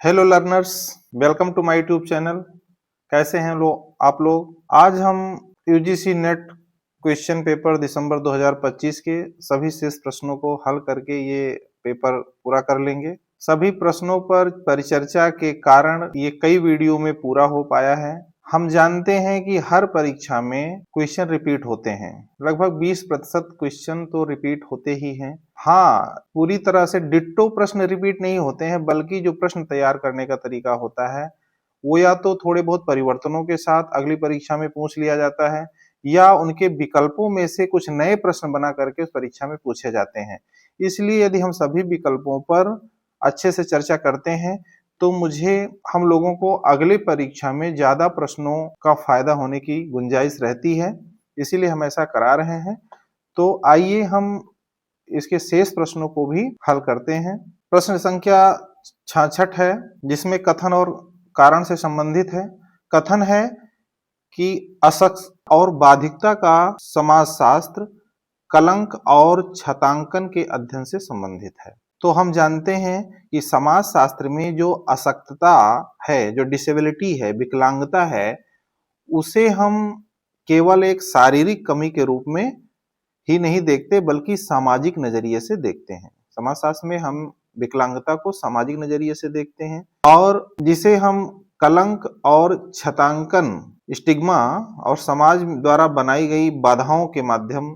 Hello learners, welcome to my YouTube channel. कैसे हैं आप लोग? आज हम UGC NET question paper December 2025 के सभी शेष प्रश्नों को हल करके ये पेपर पूरा कर लेंगे। सभी प्रश्नों पर परिचर्चा के कारण ये कई वीडियो में पूरा हो पाया है। हम जानते हैं कि हर परीक्षा में क्वेश्चन रिपीट होते हैं, लगभग 20% क्वेश्चन तो रिपीट होते ही हैं। हाँ, पूरी तरह से डिट्टो प्रश्न रिपीट नहीं होते हैं, बल्कि जो प्रश्न तैयार करने का तरीका होता है वो या तो थोड़े बहुत परिवर्तनों के साथ अगली परीक्षा में पूछ लिया जाता है, या उनके विकल्पों में से कुछ नए प्रश्न बना करके उस परीक्षा में पूछे जाते हैं। इसलिए यदि हम सभी विकल्पों पर अच्छे से चर्चा करते हैं तो हम लोगों को अगली परीक्षा में ज्यादा प्रश्नों का फायदा होने की गुंजाइश रहती है, इसीलिए हम ऐसा करा रहे हैं। तो आइए हम इसके शेष प्रश्नों को भी हल करते हैं। प्रश्न संख्या 66 है, जिसमें कथन और कारण से संबंधित है। कथन है कि असक्ष और बाधिकता का समाजशास्त्र कलंक और छटांकन के अध्ययन से संबंधित है। तो हम जानते हैं कि समाजशास्त्र में जो अशक्तता है, जो डिसेबिलिटी है, विकलांगता है, उसे हम केवल एक शारीरिक कमी के रूप में ही नहीं देखते, बल्कि सामाजिक नजरिए से देखते हैं। समाजशास्त्र में हम विकलांगता को सामाजिक नजरिए से देखते हैं, और जिसे हम कलंक और छटांकन, स्टिग्मा और समाज द्वारा बनाई गई बाधाओं के माध्यम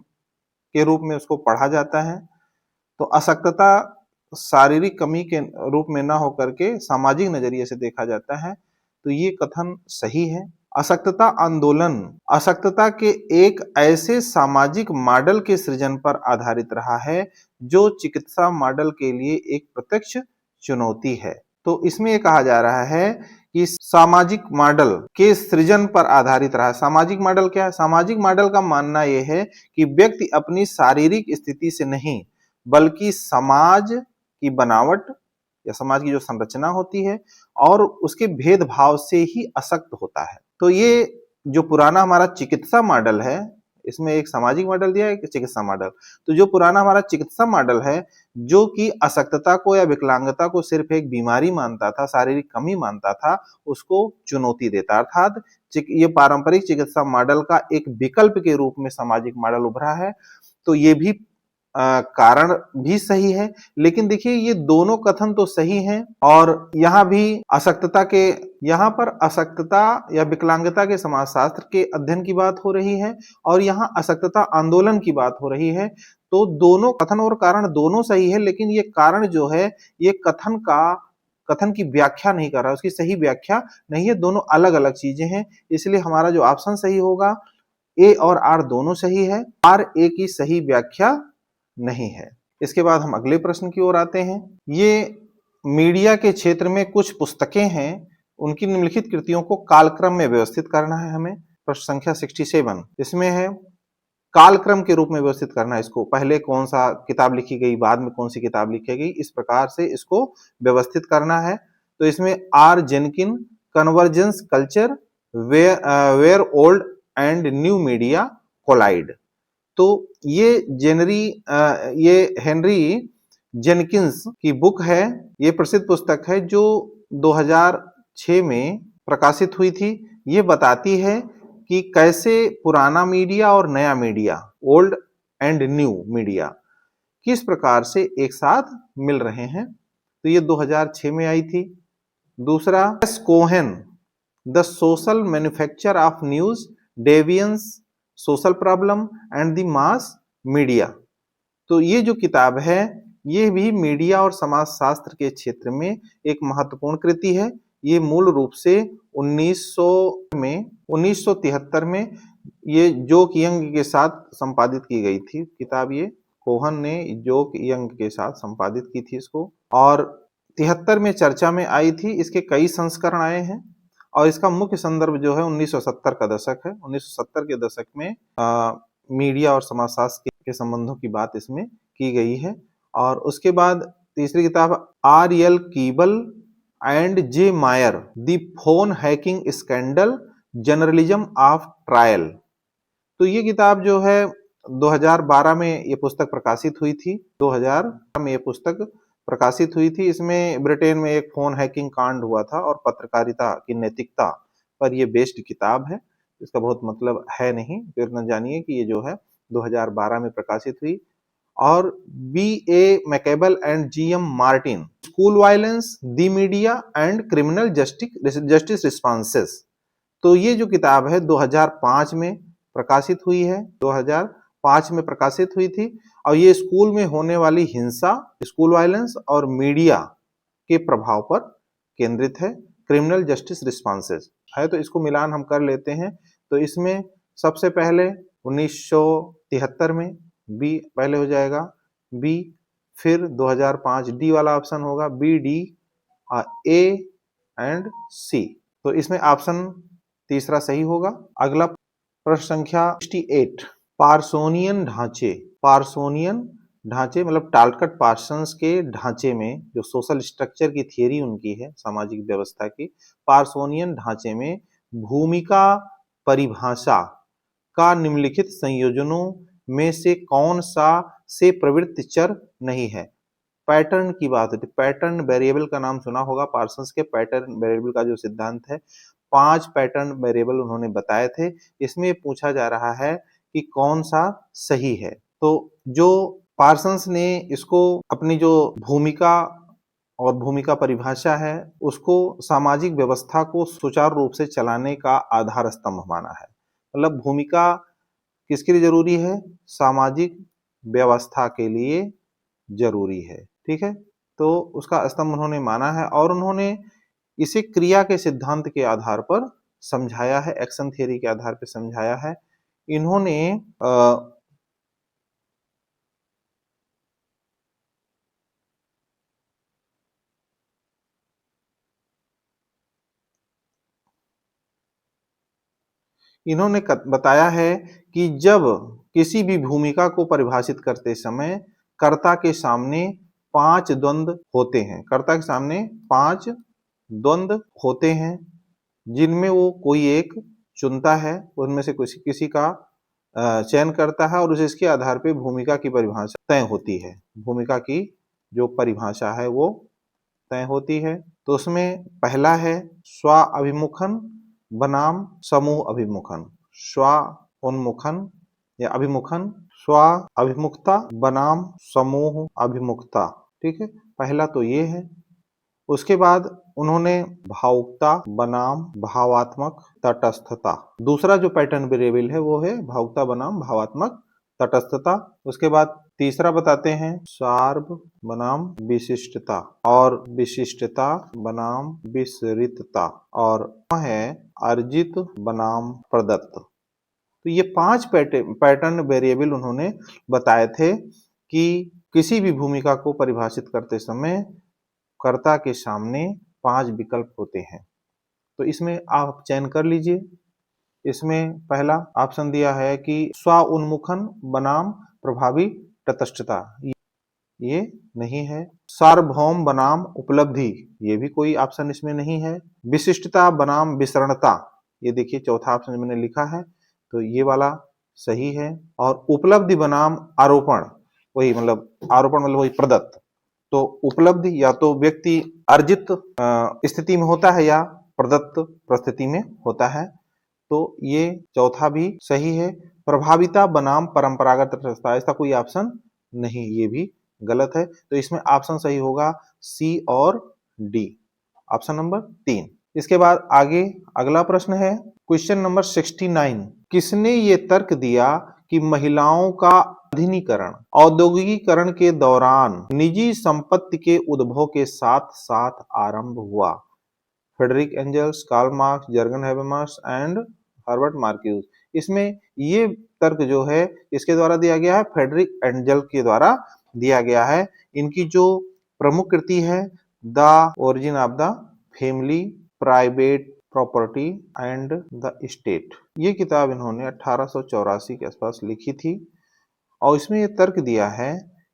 के रूप में उसको पढ़ा जाता है। तो अशक्तता शारीरिक कमी के रूप में न होकर के सामाजिक नजरिए से देखा जाता है, तो ये कथन सही है। अशक्तता आंदोलन अशक्तता के एक ऐसे सामाजिक मॉडल के सृजन पर आधारित रहा है जो चिकित्सा मॉडल के लिए एक प्रत्यक्ष चुनौती है। तो इसमें यह कहा जा रहा है कि सामाजिक मॉडल के सृजन पर आधारित रहा है। सामाजिक मॉडल क्या है? सामाजिक मॉडल का मानना यह है कि व्यक्ति अपनी शारीरिक स्थिति से नहीं, बल्कि समाज की बनावट या समाज की जो संरचना होती है और उसके भेदभाव से ही अशक्त होता है। तो ये जो पुराना हमारा चिकित्सा मॉडल है, इसमें एक सामाजिक मॉडल दिया है, एक चिकित्सा मॉडल। तो जो पुराना हमारा चिकित्सा मॉडल है, जो कि अशक्तता को या विकलांगता को सिर्फ एक बीमारी मानता था, शारीरिक कमी मानता था, उसको चुनौती देता। अर्थात ये पारंपरिक चिकित्सा मॉडल का एक विकल्प के रूप में सामाजिक मॉडल उभरा है। तो ये भी कारण भी सही है, लेकिन देखिए ये दोनों कथन तो सही हैं, और यहाँ भी यहाँ पर अशक्तता या विकलांगता के समाजशास्त्र के अध्ययन की बात हो रही है, और यहाँ अशक्तता आंदोलन की बात हो रही है। तो दोनों कथन और कारण दोनों सही है, लेकिन ये कारण जो है ये कथन की व्याख्या नहीं कर रहा, उसकी सही व्याख्या नहीं है। दोनों अलग अलग चीजें हैं, इसलिए हमारा जो ऑप्शन सही होगा, ए और आर दोनों सही है, आर ए की सही व्याख्या नहीं है। इसके बाद हम अगले प्रश्न की ओर आते हैं। ये मीडिया के क्षेत्र में कुछ पुस्तकें हैं, उनकी निम्नलिखित कृतियों को कालक्रम में व्यवस्थित करना है हमें। प्रश्न संख्या 67 इसमें है, कालक्रम के रूप में व्यवस्थित करना है इसको। पहले कौन सा किताब लिखी गई, बाद में कौन सी किताब लिखी गई, इस प्रकार से इसको व्यवस्थित करना है। तो इसमें are Jenkin, convergence culture, where old and new media collide. तो ये हेनरी जेनकिंस की बुक है। ये प्रसिद्ध पुस्तक है जो 2006 में प्रकाशित हुई थी। ये बताती है कि कैसे पुराना मीडिया और नया media, old and new media, किस प्रकार से एक साथ मिल रहे हैं। तो ये 2006 में आई थी। दूसरा, S Cohen, the social manufacture of news, deviance, social problem and the mass media. तो ये जो किताब है, ये भी मीडिया और समाजशास्त्र के क्षेत्र में एक महत्वपूर्ण कृति है। ये मूल रूप से 1973 में ये जोक यंग के साथ संपादित की गई थी किताब। ये कोहन ने जोक यंग के साथ संपादित की थी इसको, और 73 में चर्चा में आई थी। इसके कई संस्करण आए हैं, और इसका मुख्य संदर्भ जो है 1970 का दशक है। 1970 के दशक में मीडिया और समाजशास्त्र के संबंधों की बात इसमें की गई है। और उसके बाद तीसरी किताब R.L. Kibble and J Mayar, the phone hacking scandal, journalism of trial. तो ये किताब जो है 2012 में ये पुस्तक प्रकाशित हुई थी। 2000 में ये पुस्तक प्रकाशित हुई थी। इसमें ब्रिटेन में एक फोन हैकिंग कांड हुआ था और पत्रकारिता की नैतिकता पर ये बेस्ड किताब है। इसका बहुत मतलब है नहीं, तो इतना जानिए कि ये जो है 2012 में प्रकाशित हुई। और B A McCabe and G M Martin, school violence, the media and criminal justice responses. तो ये जो किताब है 2005 में प्रकाशित हुई है, 2005 में प्रकाशित हुई थी। और ये स्कूल में होने वाली हिंसा, स्कूल वायलेंस और मीडिया के प्रभाव पर केंद्रित है। क्रिमिनल जस्टिस रिस्पॉन्सेज है, तो इसको मिलान हम कर लेते हैं। तो इसमें सबसे पहले 1973 में बी पहले हो जाएगा, बी, फिर 2005 डी वाला ऑप्शन होगा, बी डी, ए एंड सी। तो इसमें ऑप्शन तीसरा सही होगा। अगला प्रश्न संख्या 68, पार्सोनियन ढांचे। पार्सोनियन ढांचे मतलब टालकट पार्सन्स के ढांचे में, जो सोशल स्ट्रक्चर की थियरी उनकी है, सामाजिक व्यवस्था की, पार्सोनियन ढांचे में भूमिका परिभाषा का निम्नलिखित संयोजनों में से कौन सा से प्रवृत्ति चर नहीं है। पैटर्न की बात होती है, पैटर्न वेरिएबल का नाम सुना होगा। पार्सन्स के पैटर्न वेरिएबल का जो सिद्धांत है, 5 पैटर्न वेरिएबल उन्होंने बताए थे। इसमें पूछा जा रहा है कि कौन सा सही है। तो जो पार्सन्स ने इसको अपनी जो भूमिका और भूमिका परिभाषा है, उसको सामाजिक व्यवस्था को सुचारू रूप से चलाने का आधार स्तंभ माना है। मतलब भूमिका किसके लिए जरूरी है? सामाजिक व्यवस्था के लिए जरूरी है। ठीक है, तो उसका स्तंभ उन्होंने माना है और उन्होंने इसे क्रिया के सिद्धांत के आधार पर समझाया है, एक्शन थियरी के आधार पर समझाया है। इन्होंने बताया है कि जब किसी भी भूमिका को परिभाषित करते समय कर्ता के सामने 5 द्वंद्व होते हैं। कर्ता के सामने 5 द्वंद्व होते हैं, जिनमें वो कोई एक चुनता है, उनमें से किसी का चयन करता है और उसे इसके आधार पर भूमिका की परिभाषा तय होती है। भूमिका की जो परिभाषा है वो तय होती है। तो उसमें पहला है स्व अभिमुखन बनाम समूह अभिमुखन। स्व उन्मुखन या अभिमुखन, स्व अभिमुखता बनाम समूह अभिमुखता। ठीक है, पहला तो ये है। उसके बाद उन्होंने भावुकता बनाम भावात्मक तटस्थता। दूसरा जो पैटर्न वेरिएबल है वो है भावुकता बनाम भावात्मक तटस्थता। उसके बाद तीसरा बताते हैं सार्व बनाम विशिष्टता और विशिष्टता बनाम विसरितता, और है अर्जित बनाम प्रदत्त। तो ये 5 पैटर्न वेरिएबल उन्होंने बताए थे कि किसी भी भूमिका को परिभाषित करते समय कर्ता के सामने 5 विकल्प होते हैं। तो इसमें आप चयन कर लीजिए। इसमें पहला ऑप्शन दिया है कि स्व उन्मुखन बनाम प्रभावी तटस्थता, ये नहीं है। सार्वभौम बनाम उपलब्धि, ये भी कोई ऑप्शन इसमें नहीं है। विशिष्टता बनाम विसरणता, ये देखिए चौथा ऑप्शन मैंने लिखा है, तो ये वाला सही है। और उपलब्धि बनाम आरोपण, वही मतलब आरोपण मतलब वही प्रदत्त। तो उपलब्धि या तो व्यक्ति अर्जित स्थिति में होता है या प्रदत्त परिस्थिति में होता है, तो ये चौथा भी सही है। प्रभाविता बनाम परंपरागत तटस्थता, इसका कोई ऑप्शन नहीं, ये भी गलत है। तो इसमें ऑप्शन सही होगा सी और डी, ऑप्शन नंबर 3। इसके बाद आगे अगला प्रश्न है क्वेश्चन नंबर 69, किसने ये तर्क दिया कि महिलाओं का आधुनिकीकरण औद्योगिकीकरण के दौरान निजी संपत्ति के उद्भव के साथ साथ आरंभ हुआ? Frederick Engels, Karl Marx, Jurgen Habermas and Herbert Marcuse. इसमें ये तर्क जो है इसके द्वारा दिया गया है, फ्रेडरिक एंजल के द्वारा दिया गया है। इनकी जो प्रमुख कृति है the origin of the family, private property and the state, ये किताब इन्होंने 1884 के आसपास लिखी थी। और इसमें ये तर्क दिया है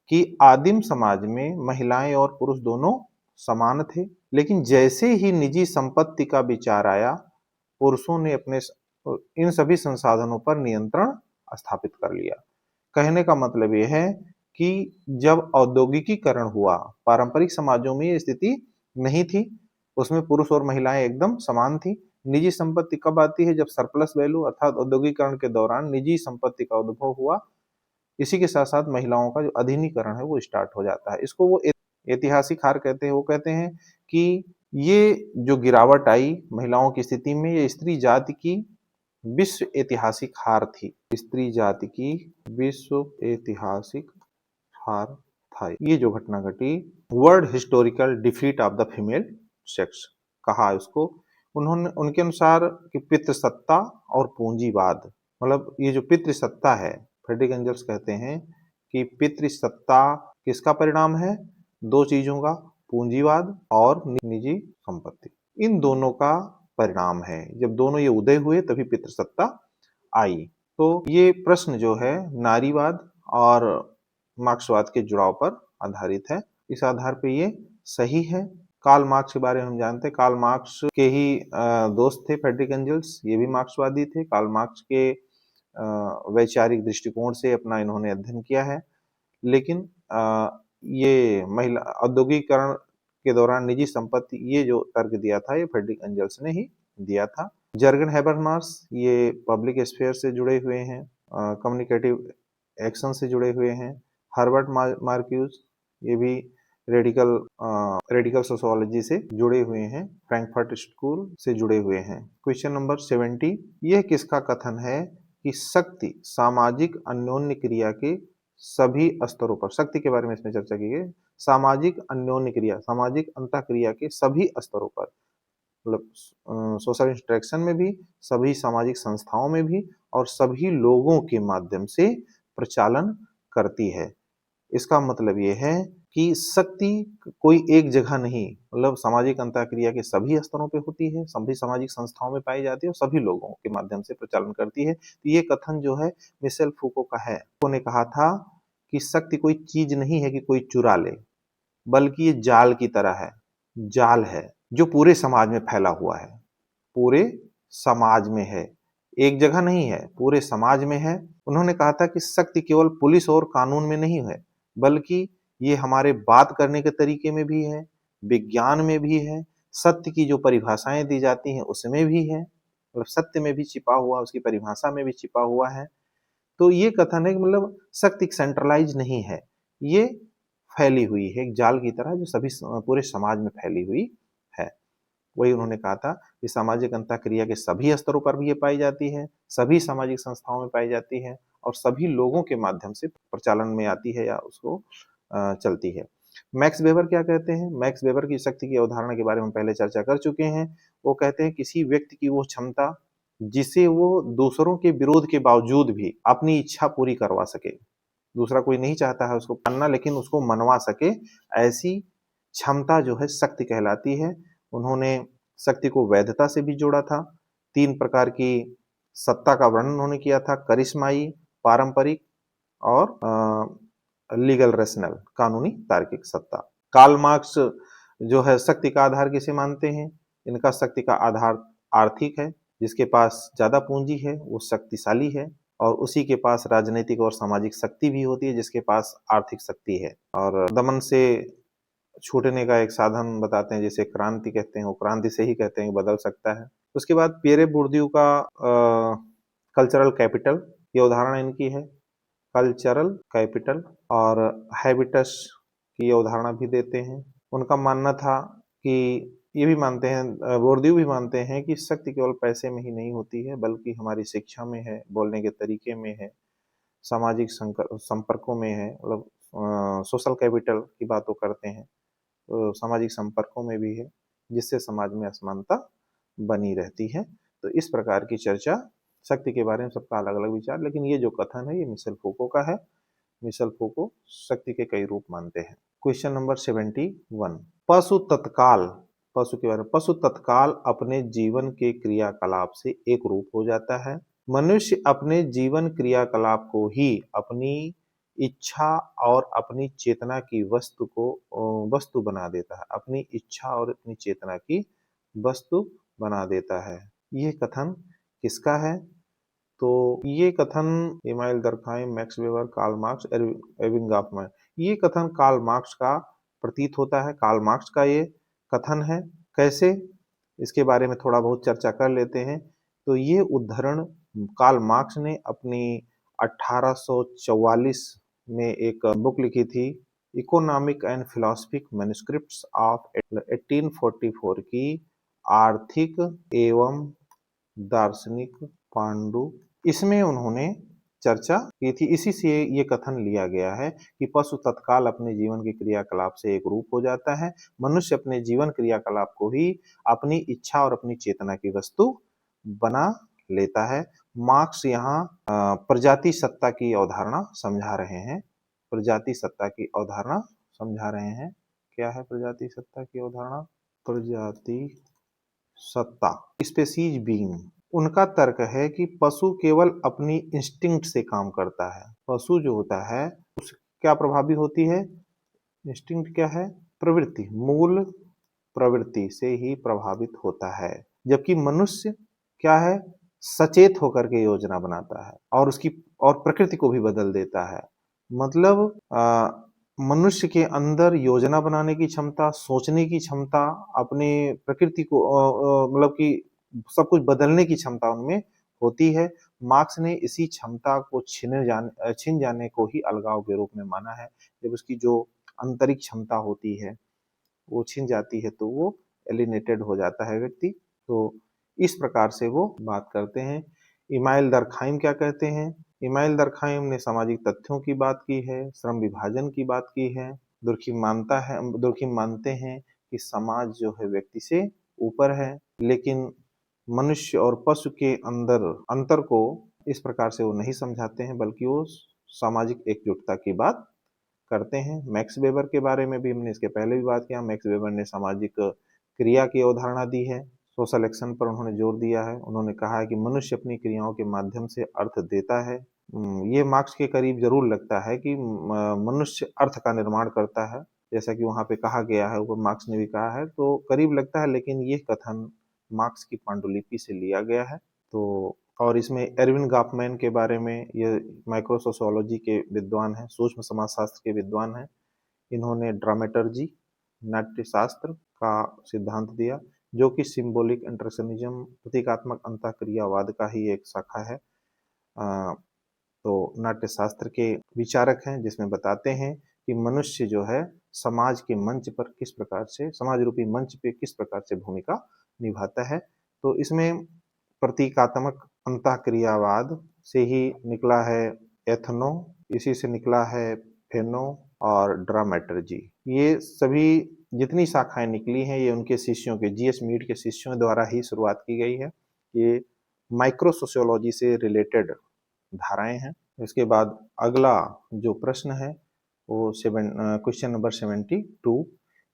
कि आदिम समाज में महिलाएं और पुरुष दोनों समान थे, लेकिन जैसे ही निजी संपत्ति का विचार आया, पुरुषों ने अपने इन सभी संसाधनों पर नियंत्रण स्थापित कर लिया। कहने का मतलब यह है कि जब औद्योगिकीकरण हुआ, पारंपरिक समाजों में ये स्थिति नहीं थी, उसमें पुरुष और महिलाएं एकदम समान थी। निजी संपत्ति कब आती है? जब सरप्लस वैल्यू अर्थात औद्योगिकरण के दौरान निजी संपत्ति का उद्भव हुआ। इसी के साथ साथ महिलाओं का जो अधीनीकरण है वो स्टार्ट हो जाता है। इसको वो ऐतिहासिक हार कहते हैं। वो कहते हैं कि ये जो गिरावट आई महिलाओं की स्थिति में, ये स्त्री जाति की विश्व ऐतिहासिक हार थी। स्त्री जाति की विश्व ऐतिहासिक हार था ये जो घटना घटी। World historical defeat of the female sex कहा इसको उन्होंने, उनके अनुसार कि पितृसत्ता और पूंजीवाद, मतलब ये जो पितृसत्ता है, फ्रेडरिक एंजल्स कहते हैं कि पितृसत्ता किसका परिणाम है? दो चीजों का, पूंजीवाद और निजी संपत्ति, इन दोनों का परिणाम है। जब दोनों ये उदय हुए तभी पितृसत्ता आई। तो ये प्रश्न जो है नारीवाद और मार्क्सवाद के जुड़ाव पर आधारित है। इस आधार पे ये सही है। कार्ल मार्क्स के बारे में हम जानते हैं। कार्ल मार्क्स के ही दोस्त थे फ्रेडरिक एंजल्स, ये भी मार्क्सवादी थे। कार्ल मार्क्स के वैचारिक दृष्टिकोण से अपना इन्होंने अध्ययन किया है। लेकिन ये महिला औद्योगिकरण के दौरान निजी संपत्ति, ये जो तर्क दिया था ये फ्रेडरिक एंजल्स ने ही दिया था। जर्गन हैबरमास ये पब्लिक स्फेयर से जुड़े हुए हैं, कम्युनिकेटिव एक्शन से जुड़े हुए हैं। हर्बर्ट मार्क्यूज ये भी रेडिकल सोशियोलॉजी से जुड़े हुए हैं, फ्रैंकफर्ट स्कूल से जुड़े हुए हैं। क्वेश्चन नंबर 70, यह किसका कथन है कि शक्ति सामाजिक अन्योन्य क्रिया के सभी स्तरों पर, शक्ति के बारे में इसमें चर्चा की गई, सामाजिक अन्योन्य क्रिया, सामाजिक अंतःक्रिया के सभी स्तरों पर, मतलब सोशल इंटरेक्शन में भी, सभी सामाजिक संस्थाओं में भी और सभी लोगों के माध्यम से प्रचालन करती है। इसका मतलब ये है कि शक्ति कोई एक जगह नहीं, मतलब सामाजिक अंतःक्रिया के सभी स्तरों पे होती है, सभी सामाजिक संस्थाओं में पाई जाती है और सभी लोगों के माध्यम से प्रचालन करती है। तो ये कथन जो है मिशेल फूको का है। फूको ने कहा था कि शक्ति कोई चीज नहीं है कि कोई चुरा ले, बल्कि ये जाल की तरह है, जाल है जो पूरे समाज में फैला हुआ है, पूरे समाज में है, एक जगह नहीं है, पूरे समाज में है। उन्होंने कहा था कि शक्ति केवल पुलिस और कानून में नहीं है, बल्कि ये हमारे बात करने के तरीके में भी है, विज्ञान में भी है, सत्य की जो परिभाषाएं दी जाती हैं उसमें भी है, मतलब सत्य में भी छिपा हुआ, उसकी परिभाषा में भी छिपा हुआ है। तो ये कथन है कि मतलब शक्ति सेंट्रलाइज नहीं है, ये फैली हुई है एक जाल की तरह जो सभी पूरे समाज में फैली हुई है। वही उन्होंने कहा था कि सामाजिक अंतःक्रिया के सभी स्तरों पर भी ये पाई जाती है, सभी सामाजिक संस्थाओं में पाई जाती है और सभी लोगों के माध्यम से प्रचालन में आती है या उसको चलती है। मैक्स वेबर क्या कहते हैं? मैक्स वेबर की शक्ति की अवधारणा के बारे में पहले चर्चा कर चुके हैं। वो कहते हैं किसी व्यक्ति की वो क्षमता जिसे वो दूसरों के विरोध के बावजूद भी अपनी इच्छा पूरी करवा सके। दूसरा कोई नहीं चाहता है उसको मानना, लेकिन उसको मनवा सके, ऐसी क्षमता जो है शक्ति कहलाती है। उन्होंने शक्ति को वैधता से भी जोड़ा था। 3 प्रकार की सत्ता का वर्णन उन्होंने किया था, करिश्माई, पारंपरिक और लीगल रेशनल, कानूनी तार्किक सत्ता। कार्ल मार्क्स जो है शक्ति का आधार किसे मानते हैं? इनका शक्ति का आधार आर्थिक है, जिसके पास ज्यादा पूंजी है वो शक्तिशाली है, और उसी के पास राजनीतिक और सामाजिक शक्ति भी होती है जिसके पास आर्थिक शक्ति है। और दमन से छूटने का एक साधन बताते हैं जिसे क्रांति कहते हैं, वो क्रांति से ही कहते हैं कि बदल सकता है। उसके बाद पियरे बुर्दियू का कल्चरल कैपिटल, ये उदाहरण इनकी है, कल्चरल कैपिटल, और हैबिटस की अवधारणा भी देते हैं। उनका मानना था कि ये भी मानते हैं, बोर्दियू भी मानते हैं कि शक्ति केवल पैसे में ही नहीं होती है, बल्कि हमारी शिक्षा में है, बोलने के तरीके में है, सामाजिक संपर्कों में है, मतलब सोशल कैपिटल की बात वो करते हैं, तो सामाजिक संपर्कों में भी है, जिससे समाज में असमानता बनी रहती है। तो इस प्रकार की चर्चा, शक्ति के बारे में सबका अलग अलग विचार, लेकिन ये जो कथन है ये मिशेल फूको का है। मिशेल फूको शक्ति के कई रूप मानते हैं। क्वेश्चन नंबर 71, पशु तत्काल, पशु के बारे में, पशु तत्काल अपने जीवन के क्रियाकलाप से एक रूप हो जाता है। मनुष्य अपने जीवन क्रियाकलाप को ही अपनी इच्छा और अपनी चेतना की वस्तु बना देता है, अपनी इच्छा और अपनी चेतना की वस्तु बना देता है। यह कथन किसका है? तो ये कथन Emile Durkheim, Max Weber, Karl Marx, Erving Goffman, ये कथन कार्ल मार्क्स का प्रतीत होता है। कार्ल मार्क्स का ये कथन है। कैसे, इसके बारे में थोड़ा बहुत चर्चा कर लेते हैं। तो ये उद्धरण कार्ल मार्क्स ने अपनी 1844 में एक बुक लिखी थी, economic and philosophic manuscripts of 1844 की आर्थिक एवं दार्शनिक पांडु, इसमें उन्होंने चर्चा की थी। इसी से ये कथन लिया गया है कि पशु तत्काल अपने जीवन के क्रियाकलाप से एक रूप हो जाता है, मनुष्य अपने जीवन क्रियाकलाप को ही अपनी इच्छा और अपनी चेतना की वस्तु बना लेता है। मार्क्स यहाँ प्रजाति सत्ता की अवधारणा समझा रहे हैं। प्रजाति सत्ता की अवधारणा समझा रहे हैं। क्या है प्रजाति सत्ता की अवधारणा? प्रजाति सत्ता, स्पेसीज बीइंग। उनका तर्क है कि पशु केवल अपनी इंस्टिंक्ट से काम करता है। पशु जो होता है उस क्या प्रभावी होती है? इंस्टिंक्ट क्या है? प्रवृत्ति, मूल प्रवृत्ति से ही प्रभावित होता है। जबकि मनुष्य क्या है? सचेत होकर के योजना बनाता है और उसकी और प्रकृति को भी बदल देता है। मतलब मनुष्य के अंदर योजना बनाने की क्षमता, सोचने की क्षमता, अपने प्रकृति को मतलब कि सब कुछ बदलने की क्षमता उनमें होती है। मार्क्स ने इसी क्षमता को छीन जाने को ही अलगाव के रूप में माना है। जब उसकी जो आंतरिक क्षमता होती है वो छिन जाती है तो वो एलिनेटेड हो जाता है व्यक्ति। तो इस प्रकार से वो बात करते हैं। इमाइल दरखाइम क्या कहते हैं? इमाइल दरखाइम ने सामाजिक तथ्यों की बात की है, श्रम विभाजन की बात की है। दुर्खिम मानते हैं कि समाज जो है व्यक्ति से ऊपर है, लेकिन मनुष्य और पशु के अंदर अंतर को इस प्रकार से वो नहीं समझाते हैं, बल्कि वो सामाजिक एकजुटता की बात करते हैं। मैक्स वेबर के बारे में भी हमने इसके पहले भी बात किया। मैक्स वेबर ने सामाजिक क्रिया की अवधारणा दी है, सोशल एक्शन पर उन्होंने जोर दिया है। उन्होंने कहा है कि मनुष्य अपनी क्रियाओं के माध्यम से अर्थ देता है। ये मार्क्स के करीब जरूर लगता है कि मनुष्य अर्थ का निर्माण करता है, जैसा कि वहां पे कहा गया है, ऊपर मार्क्स ने भी कहा है, तो करीब लगता है। लेकिन ये कथन मार्क्स की पांडुलिपि से लिया गया है। तो और इसमें एर्विन गॉफमैन के बारे में, ये माइक्रो सोशियोलॉजी के विद्वान हैं, सूक्ष्म समाजशास्त्र के विद्वान हैं। इन्होंने ड्रामेटर्जी, नाट्यशास्त्र का सिद्धांत दिया, जो कि सिंबॉलिक इंटरसेनिज्म, प्रतीकात्मक अंतःक्रियावाद का ही एक शाखा है। तो नाट्यशास्त्र के विचारक हैं, जिसमें बताते हैं कि मनुष्य जो है समाज के मंच पर किस प्रकार से, समाज रूपी मंच पे किस प्रकार से भूमिका निभाता है। तो इसमें प्रतीकात्मक अंतःक्रियावाद से ही निकला है एथनो, इसी से निकला है फेनो और ड्रामेटर्जी। ये सभी जितनी शाखाएं निकली हैं, ये उनके शिष्यों के, जीएस मीड के शिष्यों द्वारा ही शुरुआत की गई है। ये माइक्रो सोशियोलॉजी से रिलेटेड धाराएं हैं। इसके बाद अगला जो प्रश्न है वो क्वेश्चन नंबर 72,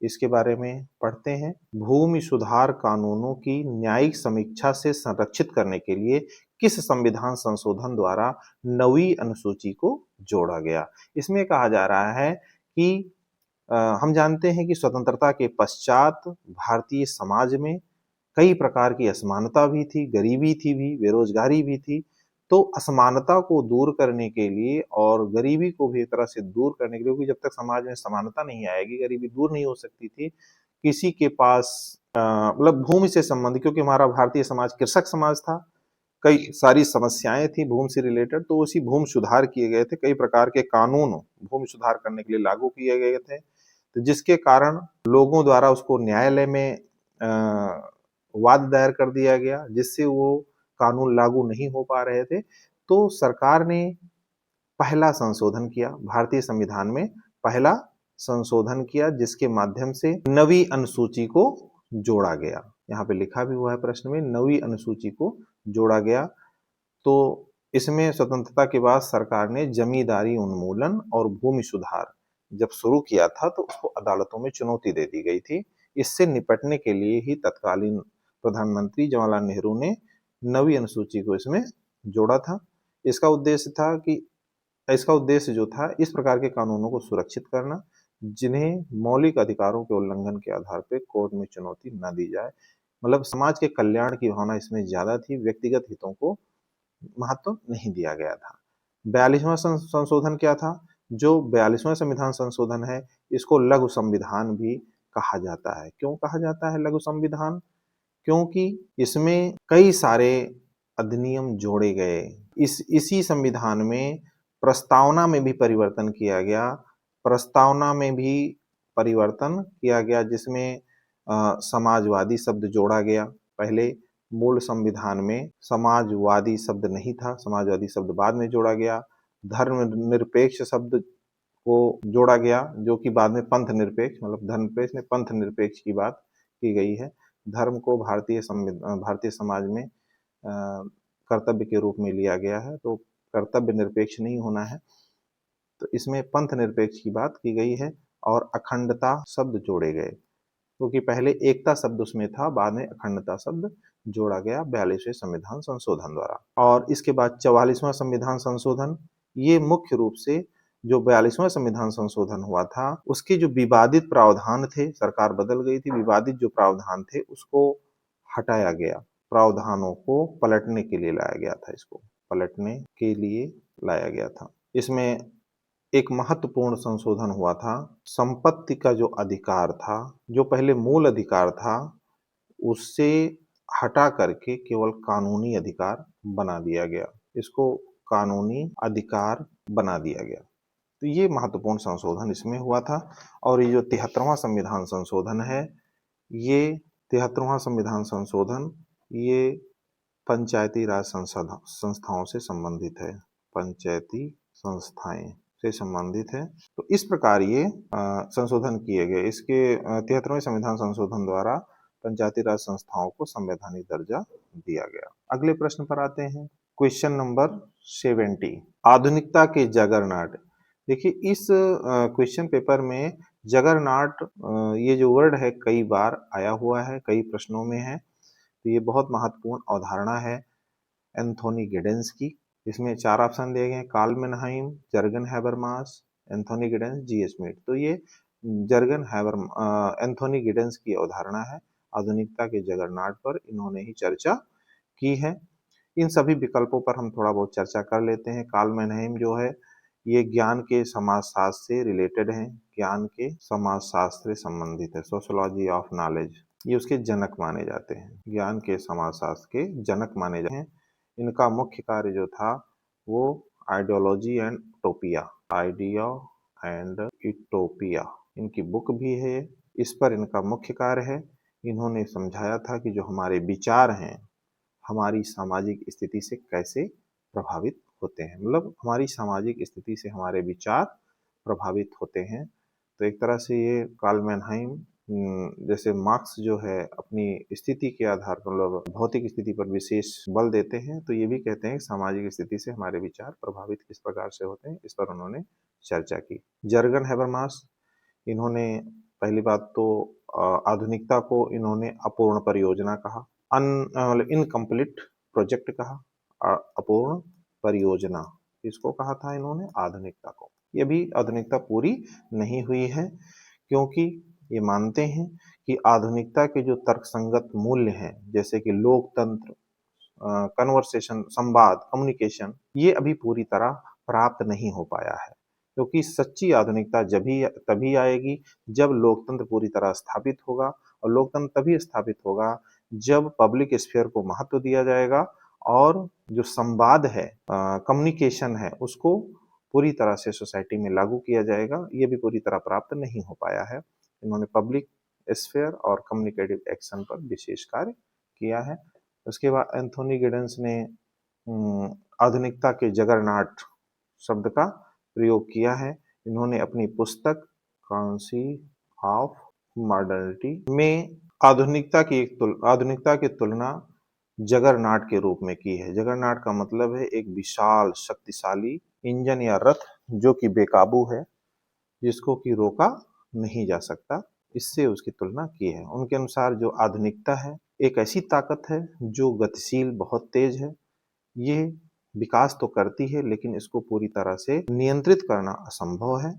इसके बारे में पढ़ते हैं। भूमि सुधार कानूनों की न्यायिक समीक्षा से संरक्षित करने के लिए किस संविधान संशोधन द्वारा 9वीं अनुसूची को जोड़ा गया? इसमें कहा जा रहा है कि हम जानते हैं कि स्वतंत्रता के पश्चात भारतीय समाज में कई प्रकार की असमानता भी थी, गरीबी थी भी, बेरोजगारी भी थी। तो असमानता को दूर करने के लिए और गरीबी को भी एक तरह से दूर करने के लिए, क्योंकि जब तक समाज में समानता नहीं आएगी, गरीबी दूर नहीं हो सकती थी। किसी के पास मतलब भूमि से संबंधित, क्योंकि हमारा भारतीय समाज कृषक समाज था, कई सारी समस्याएं थी भूमि से रिलेटेड, तो उसी भूमि सुधार किए गए थे। कई प्रकार के कानून भूमि सुधार करने के लिए लागू किए गए थे, तो जिसके कारण लोगों द्वारा उसको न्यायालय में वाद दायर कर दिया गया, जिससे वो कानून लागू नहीं हो पा रहे थे। तो सरकार ने पहला संशोधन किया, भारतीय संविधान में पहला संशोधन किया, जिसके माध्यम से 9वीं अनुसूची को जोड़ा गया। यहाँ पे लिखा भी हुआ है प्रश्न में, 9वीं अनुसूची को जोड़ा गया। तो इसमें स्वतंत्रता के बाद सरकार ने जमींदारी उन्मूलन और भूमि सुधार जब शुरू किया था, तो उसको अदालतों में चुनौती दे दी गई थी। इससे निपटने के लिए ही तत्कालीन प्रधानमंत्री जवाहरलाल नेहरू ने 9वीं अनुसूची को इसमें जोड़ा था। इसका उद्देश्य जो था, इस प्रकार के कानूनों को सुरक्षित करना जिन्हें मौलिक अधिकारों के उल्लंघन के आधार पर कोर्ट में चुनौती न दी जाए। मतलब समाज के कल्याण की भावना इसमें ज्यादा थी, व्यक्तिगत हितों को महत्व नहीं दिया गया था। 42वां संशोधन क्या था? जो 42वां संविधान संशोधन है, इसको लघु संविधान भी कहा जाता है। क्यों कहा जाता है लघु संविधान? क्योंकि इसमें कई सारे अधिनियम जोड़े गए। इसी संविधान में प्रस्तावना में भी परिवर्तन किया गया। प्रस्तावना में भी परिवर्तन किया गया जिसमें समाजवादी शब्द जोड़ा गया। पहले मूल संविधान में समाजवादी शब्द नहीं था, समाजवादी शब्द बाद में जोड़ा गया। धर्मनिरपेक्ष शब्द को जोड़ा गया, जो कि बाद में पंथ निरपेक्ष, मतलब धर्मनिरपेक्ष में पंथ निरपेक्ष की बात की गई है। धर्म को भारतीय समाज में कर्तव्य के रूप में लिया गया है, तो कर्तव्य निरपेक्ष नहीं होना है, तो इसमें पंथ निरपेक्ष की बात की गई है। और अखंडता शब्द जोड़े गए, क्योंकि पहले एकता शब्द उसमें था, बाद में अखंडता शब्द जोड़ा गया 42वें संविधान संशोधन द्वारा। और इसके बाद 44वां संविधान संशोधन, ये मुख्य रूप से जो 42वां संविधान संशोधन हुआ था, उसके जो विवादित प्रावधान थे, सरकार बदल गई थी, विवादित जो प्रावधान थे उसको हटाया गया, प्रावधानों को पलटने के लिए लाया गया था, इसको पलटने के लिए लाया गया था। इसमें एक महत्वपूर्ण संशोधन हुआ था, संपत्ति का जो अधिकार था, जो पहले मूल अधिकार था, उससे हटा करके केवल कानूनी अधिकार बना दिया गया, इसको कानूनी अधिकार बना दिया गया। तो ये महत्वपूर्ण संशोधन इसमें हुआ था। और ये जो 73वां संविधान संशोधन है, ये 73वां संविधान संशोधन ये पंचायती राज संस्थाओं से संबंधित है, पंचायती संस्थाएं से संबंधित है। तो इस प्रकार ये संशोधन किए गए। इसके 73वें संविधान संशोधन द्वारा पंचायती राज संस्थाओं को संवैधानिक दर्जा दिया गया। अगले प्रश्न पर आते हैं, क्वेश्चन नंबर 70, आधुनिकता के जगरनॉट। देखिए इस क्वेश्चन पेपर में जगरनॉट ये जो वर्ड है कई बार आया हुआ है, कई प्रश्नों में है, तो ये बहुत महत्वपूर्ण अवधारणा है एंथोनी गिडेंस की। इसमें 4 ऑप्शन दिए गए हैं, Karl Mannheim, Jurgen Habermas, Anthony Giddens, G Smith. तो ये एंथोनी गिडेंस की अवधारणा है, आधुनिकता के जगरनॉट पर इन्होंने ही चर्चा की है। इन सभी विकल्पों पर हम थोड़ा बहुत चर्चा कर लेते हैं। कार्ल मेनहाइम जो है ये ज्ञान के समाजशास्त्र से रिलेटेड है, ज्ञान के समाजशास्त्र से संबंधित है, सोशियोलॉजी ऑफ नॉलेज, ये उसके जनक माने जाते हैं, ज्ञान के समाजशास्त्र के जनक माने जाते हैं। इनका मुख्य कार्य जो था वो ideology and utopia, idea and utopia, इनकी बुक भी है, इस पर इनका मुख्य कार्य है। इन्होंने समझाया था कि जो हमारे विचार हैं हमारी सामाजिक स्थिति से कैसे प्रभावित होते हैं, मतलब हमारी सामाजिक स्थिति से हमारे विचार प्रभावित होते हैं। तो एक तरह से ये कार्ल मेनहाइम जैसे मार्क्स जो है अपनी स्थिति के आधार पर, मतलब भौतिक स्थिति पर विशेष बल देते हैं, तो ये भी कहते हैं कि सामाजिक स्थिति से हमारे विचार प्रभावित किस प्रकार से होते हैं, इस पर उन्होंने चर्चा की। जर्गन हैबरमास, इन्होंने पहली बात तो आधुनिकता को इन्होंने अपूर्ण परियोजना कहा, मतलब इनकम्प्लीट प्रोजेक्ट कहा, अपूर्ण परियोजना इसको कहा था इन्होंने आधुनिकता को। ये भी आधुनिकता पूरी नहीं हुई है, क्योंकि ये मानते हैं कि आधुनिकता के जो तर्कसंगत मूल्य हैं, जैसे कि लोकतंत्र, कन्वर्सेशन, संवाद, कम्युनिकेशन, ये अभी पूरी तरह प्राप्त नहीं हो पाया है। क्योंकि सच्ची आधुनिकता तभी आएगी जब लोकतंत्र पूरी तरह स्थापित होगा, और लोकतंत्र तभी स्थापित होगा जब पब्लिक स्फीयर को महत्व दिया जाएगा और जो संवाद है, कम्युनिकेशन है, उसको पूरी तरह से सोसाइटी में लागू किया जाएगा। ये भी पूरी तरह प्राप्त नहीं हो पाया है। इन्होंने पब्लिक स्फीयर और कम्युनिकेटिव एक्शन पर विशेष कार्य किया है। उसके बाद एंथोनी गिडेंस ने आधुनिकता के जगरनॉट शब्द का प्रयोग किया है। इन्होंने अपनी पुस्तक कौंसी ऑफ मॉडर्निटी में आधुनिकता की तुलना जगरनॉट के रूप में की है। जगरनॉट का मतलब है एक विशाल शक्तिशाली इंजन या रथ जो कि बेकाबू है, जिसको कि रोका नहीं जा सकता, इससे उसकी तुलना की है। उनके अनुसार जो आधुनिकता है एक ऐसी ताकत है जो गतिशील, बहुत तेज है। ये विकास तो करती है लेकिन इसको पूरी तरह से नियंत्रित करना असंभव है।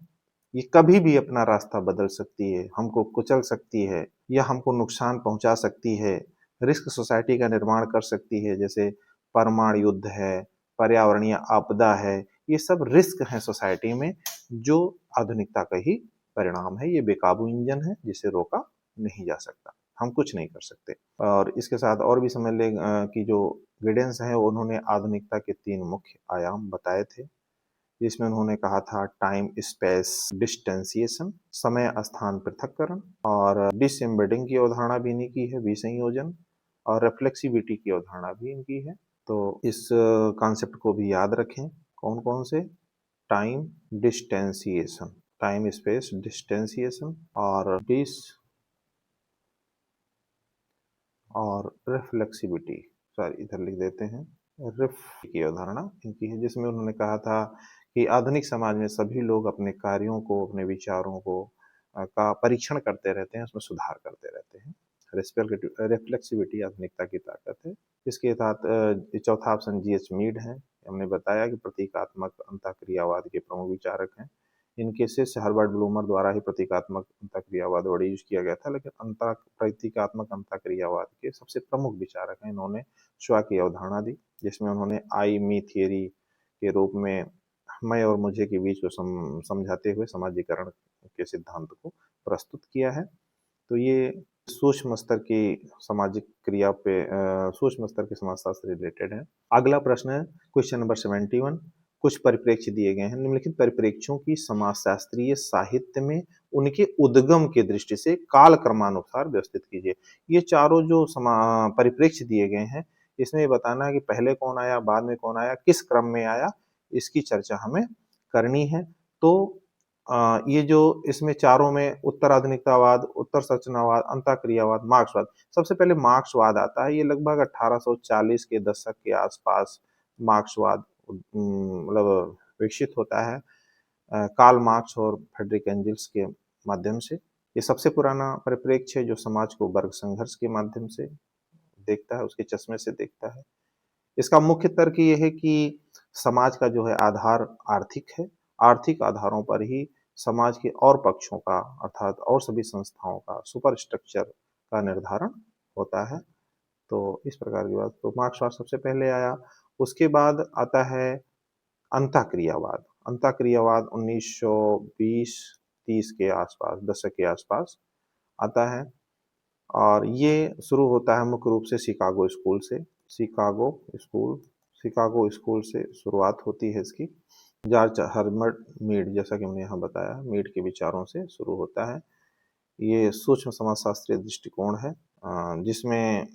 ये कभी भी अपना रास्ता बदल सकती है, हमको कुचल सकती है या हमको नुकसान पहुंचा सकती है, रिस्क सोसाइटी का निर्माण कर सकती है, जैसे परमाणु युद्ध है, पर्यावरणीय आपदा है, ये सब रिस्क हैं सोसाइटी में जो आधुनिकता का ही परिणाम है। ये बेकाबू इंजन है जिसे रोका नहीं जा सकता, हम कुछ नहीं कर सकते। और इसके साथ और भी समझ लें कि जो गिडेंस है उन्होंने आधुनिकता के 3 मुख्य आयाम बताए थे, जिसमें उन्होंने कहा था टाइम स्पेस डिस्टेंसिएशन, समय स्थान पृथक्करण, और डिसएम्बेडिंग की अवधारणा भी इन्हीं की है, विसंयोजन, और रिफ्लेक्सिविटी की अवधारणा भी इनकी है। तो इस कॉन्सेप्ट को भी याद रखें। कौन कौन से? टाइम डिस्टेंसिएशन, टाइम स्पेस डिस्टेंसिएशन, और रिफ्लेक्सिविटी, सॉरी इधर लिख देते हैं, रिफ की अवधारणा इनकी है, जिसमें उन्होंने कहा था कि आधुनिक समाज में सभी लोग अपने कार्यों को, अपने विचारों को का परीक्षण करते रहते हैं, उसमें सुधार करते रहते हैं। रिफ्लेक्सिविटी आधुनिकता की ताकत है। इसके साथ चौथा ऑप्शन जीएच मीड है। हमने बताया कि प्रतीकात्मक अंतःक्रियावाद के प्रमुख विचारक हैं। इनके शिष्य हर्बर्ट ब्लूमर द्वारा ही प्रतीकात्मक अंतःक्रियावाद वर्ड यूज किया गया था, लेकिन प्रतीकात्मक अंतःक्रियावाद के सबसे प्रमुख विचारक हैं। इन्होंने स्व की अवधारणा दी, जिसमें उन्होंने आई मी थियरी के रूप में मैं और मुझे के बीच को समझाते हुए समाजीकरण के सिद्धांत को प्रस्तुत किया है। तो ये सूक्ष्म स्तर की सामाजिक क्रिया पे सूक्ष्म स्तर के समाजशास्त्र से रिलेटेड है। अगला प्रश्न है क्वेश्चन नंबर 71। कुछ परिप्रेक्ष्य दिए गए हैं। निम्नलिखित परिप्रेक्ष्यों की समाजशास्त्रीय साहित्य में उनके उद्गम की दृष्टि से काल क्रमानुसार व्यवस्थित कीजिए। ये चारों जो परिप्रेक्ष्य दिए गए हैं, इसमें बताना है कि पहले कौन आया, बाद में कौन आया, किस क्रम में आया, इसकी चर्चा हमें करनी है। तो ये जो इसमें चारों में उत्तर आधुनिकतावाद, उत्तर संरचनावाद, अंतःक्रियावाद, मार्क्सवाद, सबसे पहले मार्क्सवाद आता है। ये लगभग 1840 के दशक के आसपास मार्क्सवाद मतलब विकसित होता है कार्ल मार्क्स और फ्रेडरिक एंजल्स के माध्यम से। ये सबसे पुराना परिप्रेक्ष्य है जो समाज को वर्ग संघर्ष के माध्यम से देखता है, उसके चश्मे से देखता है। इसका मुख्य तर्क ये है कि समाज का जो है आधार आर्थिक है, आर्थिक आधारों पर ही समाज के और पक्षों का अर्थात और सभी संस्थाओं का सुपर स्ट्रक्चर का निर्धारण होता है। तो इस प्रकार की बात, तो मार्क्सवाद सबसे पहले आया। उसके बाद आता है अंतःक्रियावाद। अंतःक्रियावाद 1920-30 के आसपास, दशक के आसपास आता है, और ये शुरू होता है मुख्य रूप से शिकागो स्कूल से। शिकागो स्कूल से शुरुआत होती है इसकी। जॉर्ज हर्बर्ट मीड, जैसा कि हमने यहाँ बताया, मीड के विचारों से शुरू होता है। ये सूक्ष्म समाजशास्त्रीय दृष्टिकोण है जिसमें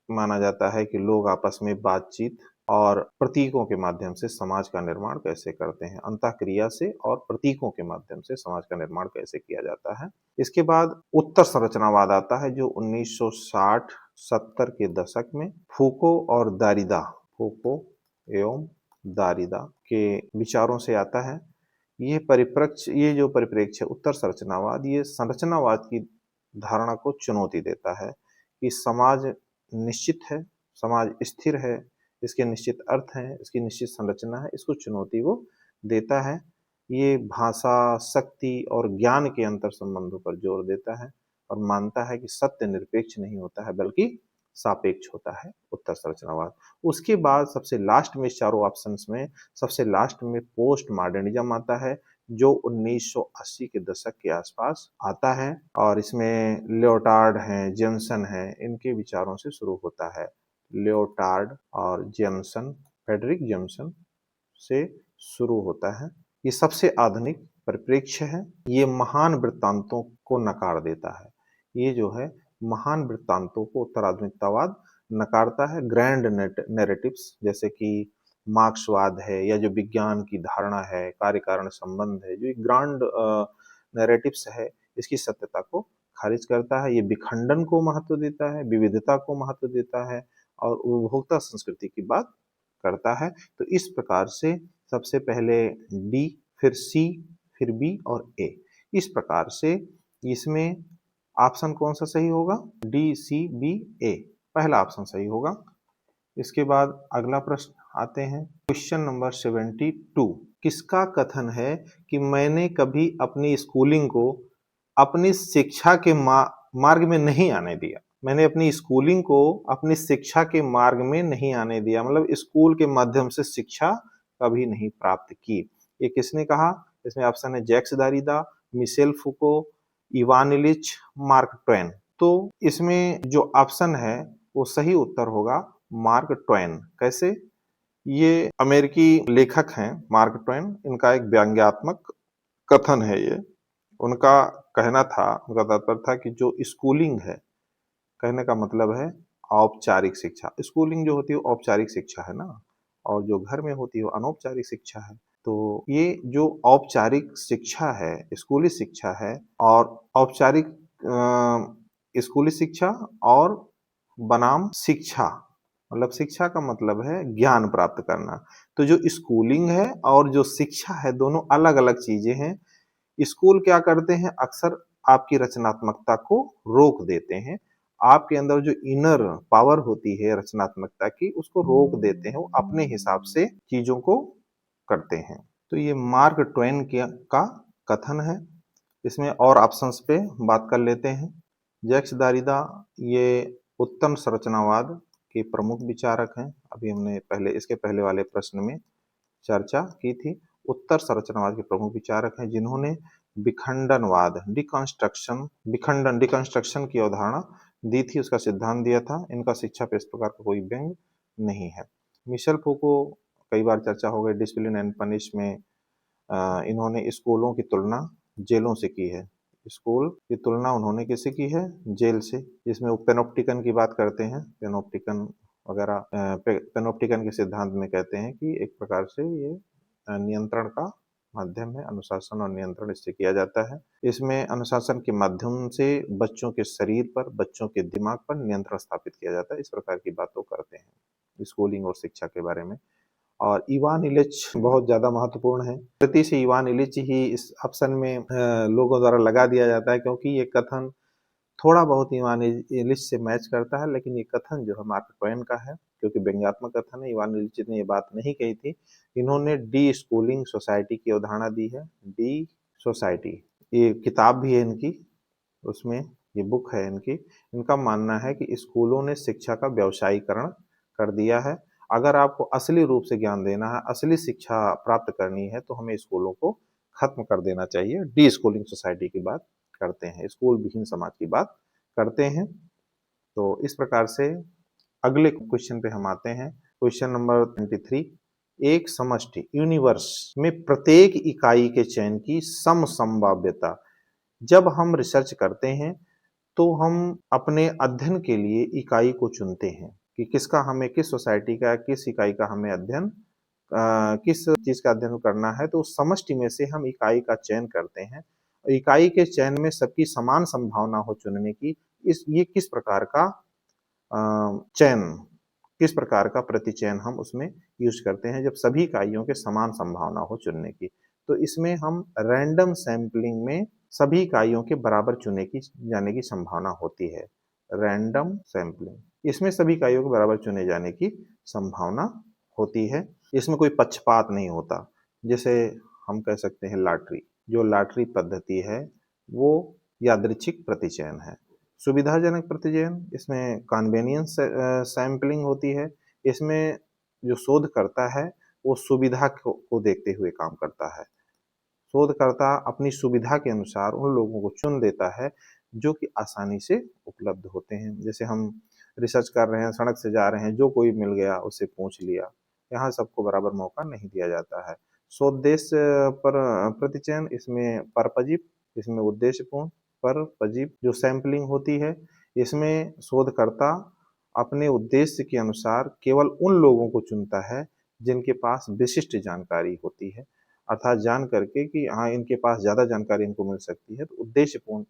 माना जाता है कि लोग आपस में बातचीत और प्रतीकों के माध्यम से समाज का निर्माण कैसे करते हैं। अंतःक्रिया से और प्रतीकों के माध्यम से समाज का निर्माण कैसे किया जाता है। इसके बाद उत्तर संरचनावाद आता है जो 1960-70 के दशक में फूको एवं दारिदा के विचारों से आता है। ये जो परिप्रेक्ष्य उत्तर संरचनावाद, ये संरचनावाद की धारणा को चुनौती देता है कि समाज निश्चित है, समाज स्थिर है, इसके निश्चित अर्थ हैं, इसकी निश्चित संरचना है, इसको चुनौती वो देता है। ये भाषा, शक्ति और ज्ञान के अंतर संबंधों पर जोर देता है और मानता है कि सत्य निरपेक्ष नहीं होता है बल्कि सापेक्ष होता है, उत्तर संरचनावाद। उसके बाद सबसे लास्ट में, इस चारों ऑप्शंस में सबसे लास्ट में पोस्ट मॉडर्निज्म आता है जो 1980 के दशक के आसपास आता है, और इसमें लियोटार्ड हैं, जेमसन हैं, इनके विचारों से शुरू होता है। लियोटार्ड और जेमसन, फ्रेडरिक जेमसन से शुरू होता है। ये सबसे आधुनिक परिप्रेक्ष्य है। ये महान वृत्तांतों को नकार देता है। ये जो है महान वृत्तांतों को उत्तर आधुनिकतावाद नकारता है। ग्रैंड नैरेटिव्स जैसे कि मार्क्सवाद है, या जो विज्ञान की धारणा है, कार्य कारण संबंध है, जो ग्रांड नैरेटिव्स है, इसकी सत्यता को खारिज करता है। ये विखंडन को महत्व देता है, विविधता को महत्व देता है और उपभोक्ता संस्कृति की बात करता है। तो इस प्रकार से सबसे पहले डी, फिर सी, फिर बी और ए, इस प्रकार से इसमें ऑप्शन कौन सा सही होगा? डी, सी, बी, ए, पहला ऑप्शन सही होगा। इसके बाद अगला प्रश्न आते हैं, क्वेश्चन नंबर 72। किसका कथन है कि मैंने कभी अपनी स्कूलिंग को अपनी शिक्षा के मार्ग में नहीं आने दिया? मैंने अपनी स्कूलिंग को अपनी शिक्षा के मार्ग में नहीं आने दिया, मतलब स्कूल के माध्यम से शिक्षा कभी नहीं प्राप्त की। ये किसने कहा? इसमें ऑप्शन है Jacques Derrida, Michel Foucault, Ivan Illich, Mark Twain. तो इसमें जो ऑप्शन है वो सही उत्तर होगा मार्क ट्वेन। कैसे? ये अमेरिकी लेखक हैं मार्क ट्वेन, इनका एक व्यंग्यात्मक कथन है ये। उनका कहना था, उनका तात्पर्य था कि जो स्कूलिंग है, कहने का मतलब है औपचारिक शिक्षा। स्कूलिंग जो होती है वो औपचारिक शिक्षा है ना, और जो घर में होती है वो अनौपचारिक शिक्षा है। तो ये जो औपचारिक शिक्षा है, स्कूली शिक्षा है, और औपचारिक स्कूली शिक्षा और बनाम शिक्षा, मतलब शिक्षा का मतलब है ज्ञान प्राप्त करना। तो जो स्कूलिंग है और जो शिक्षा है दोनों अलग अलग चीजें हैं। स्कूल क्या करते हैं? अक्सर आपकी रचनात्मकता को रोक देते हैं। आपके अंदर जो इनर पावर होती है रचनात्मकता की, उसको रोक देते हैं। वो अपने हिसाब से चीजों को करते हैं। तो ये मार्क ट्वेन का कथन है। इसमें और ऑप्शंस पे बात कर लेते हैं। जैक्स देरिडा ये उत्तम संरचनावाद के प्रमुख विचारक हैं। अभी हमने इसके पहले वाले प्रश्न में चर्चा की थी। उत्तर संरचनावाद के प्रमुख विचारक हैं जिन्होंने विखंडनवाद, डिकंस्ट्रक्शन की अवधारणा दी थी, उसका सिद्धांत दिया था। इनका शिक्षा पे इस प्रकार का कोई व्यंग नहीं है। मिशेल फूको, कई बार चर्चा हो गई, डिसिप्लिन एंड पनिश में इन्होंने स्कूलों की तुलना जेलों से की है। स्कूल की तुलना उन्होंने किससे की है? जेल से। इसमें वो पेनोप्टिकन की बात करते हैं। पेनोप्टिकन वगैरह, पेनोप्टिकन के सिद्धांत में कहते हैं कि एक प्रकार से ये नियंत्रण का माध्यम है। अनुशासन और नियंत्रण इससे किया जाता है। इसमें अनुशासन के माध्यम से बच्चों के शरीर पर, बच्चों के दिमाग पर नियंत्रण स्थापित किया जाता है। इस प्रकार की बात वो करते हैं स्कूलिंग और शिक्षा के बारे में। और इवान इलिच बहुत ज्यादा महत्वपूर्ण है। गलती से इवान इलिच ही इस ऑप्शन में लोगों द्वारा लगा दिया जाता है, क्योंकि ये कथन थोड़ा बहुत इवान इलिच से मैच करता है, लेकिन ये कथन जो है मार्क ट्वेन का है, क्योंकि व्यंग्यात्मक कथन है। इवान इलिच ने ये बात नहीं कही थी। इन्होंने डी स्कूलिंग सोसाइटी की अवधारणा दी है। डी सोसाइटी, ये किताब भी है इनकी, उसमें ये बुक है इनकी। इनका मानना है कि स्कूलों ने शिक्षा का व्यवसायीकरण कर दिया है। अगर आपको असली रूप से ज्ञान देना है, असली शिक्षा प्राप्त करनी है, तो हमें स्कूलों को खत्म कर देना चाहिए। डी स्कूलिंग सोसाइटी की बात करते हैं, स्कूल विहीन समाज की बात करते हैं। तो इस प्रकार से अगले क्वेश्चन पे हम आते हैं। Question number 23। एक समष्टि यूनिवर्स में प्रत्येक इकाई के चयन की समसंभाव्यता। जब हम रिसर्च करते हैं तो हम अपने अध्ययन के लिए इकाई को चुनते हैं कि किसका हमें, किस सोसाइटी का, किस इकाई का हमें अध्ययन, किस चीज का अध्ययन करना है। तो उस समष्टि में से हम इकाई का चयन करते हैं। इकाई के चयन में सबकी समान संभावना हो चुनने की। ये किस प्रकार का चयन, किस प्रकार का प्रतिचयन हम उसमें यूज करते हैं जब सभी इकाइयों के समान संभावना हो चुनने की। तो इसमें हम रैंडम सैंपलिंग में सभी इकाइयों के बराबर चुने की जाने की संभावना होती है। रैंडम सैंपलिंग, इसमें सभी इकाइयों के बराबर चुने जाने की संभावना होती है। इसमें कोई पक्षपात नहीं होता। जैसे हम कह सकते हैं लॉटरी, जो लॉटरी पद्धति है वो यादृच्छिक प्रतिचयन है। सुविधाजनक प्रतिचयन, इसमें कन्वेनियंस सैंपलिंग होती है। इसमें जो शोध करता है वो सुविधा को देखते हुए काम करता है। शोधकर्ता अपनी सुविधा के अनुसार उन लोगों को चुन देता है जो कि आसानी से उपलब्ध होते हैं। जैसे हम रिसर्च कर रहे हैं, सड़क से जा रहे हैं, जो कोई मिल गया उससे पूछ लिया। यहाँ सबको बराबर मौका नहीं दिया जाता है। स्वोद्देश्य पर प्रतिचयन, इसमें परपजीव, इसमें उद्देश्यपूर्ण परपजीव जो सैंपलिंग होती है, इसमें शोधकर्ता अपने उद्देश्य के अनुसार केवल उन लोगों को चुनता है जिनके पास विशिष्ट जानकारी होती है। अर्थात जान करके कि हाँ इनके पास ज्यादा जानकारी इनको मिल सकती है, तो उद्देश्यपूर्ण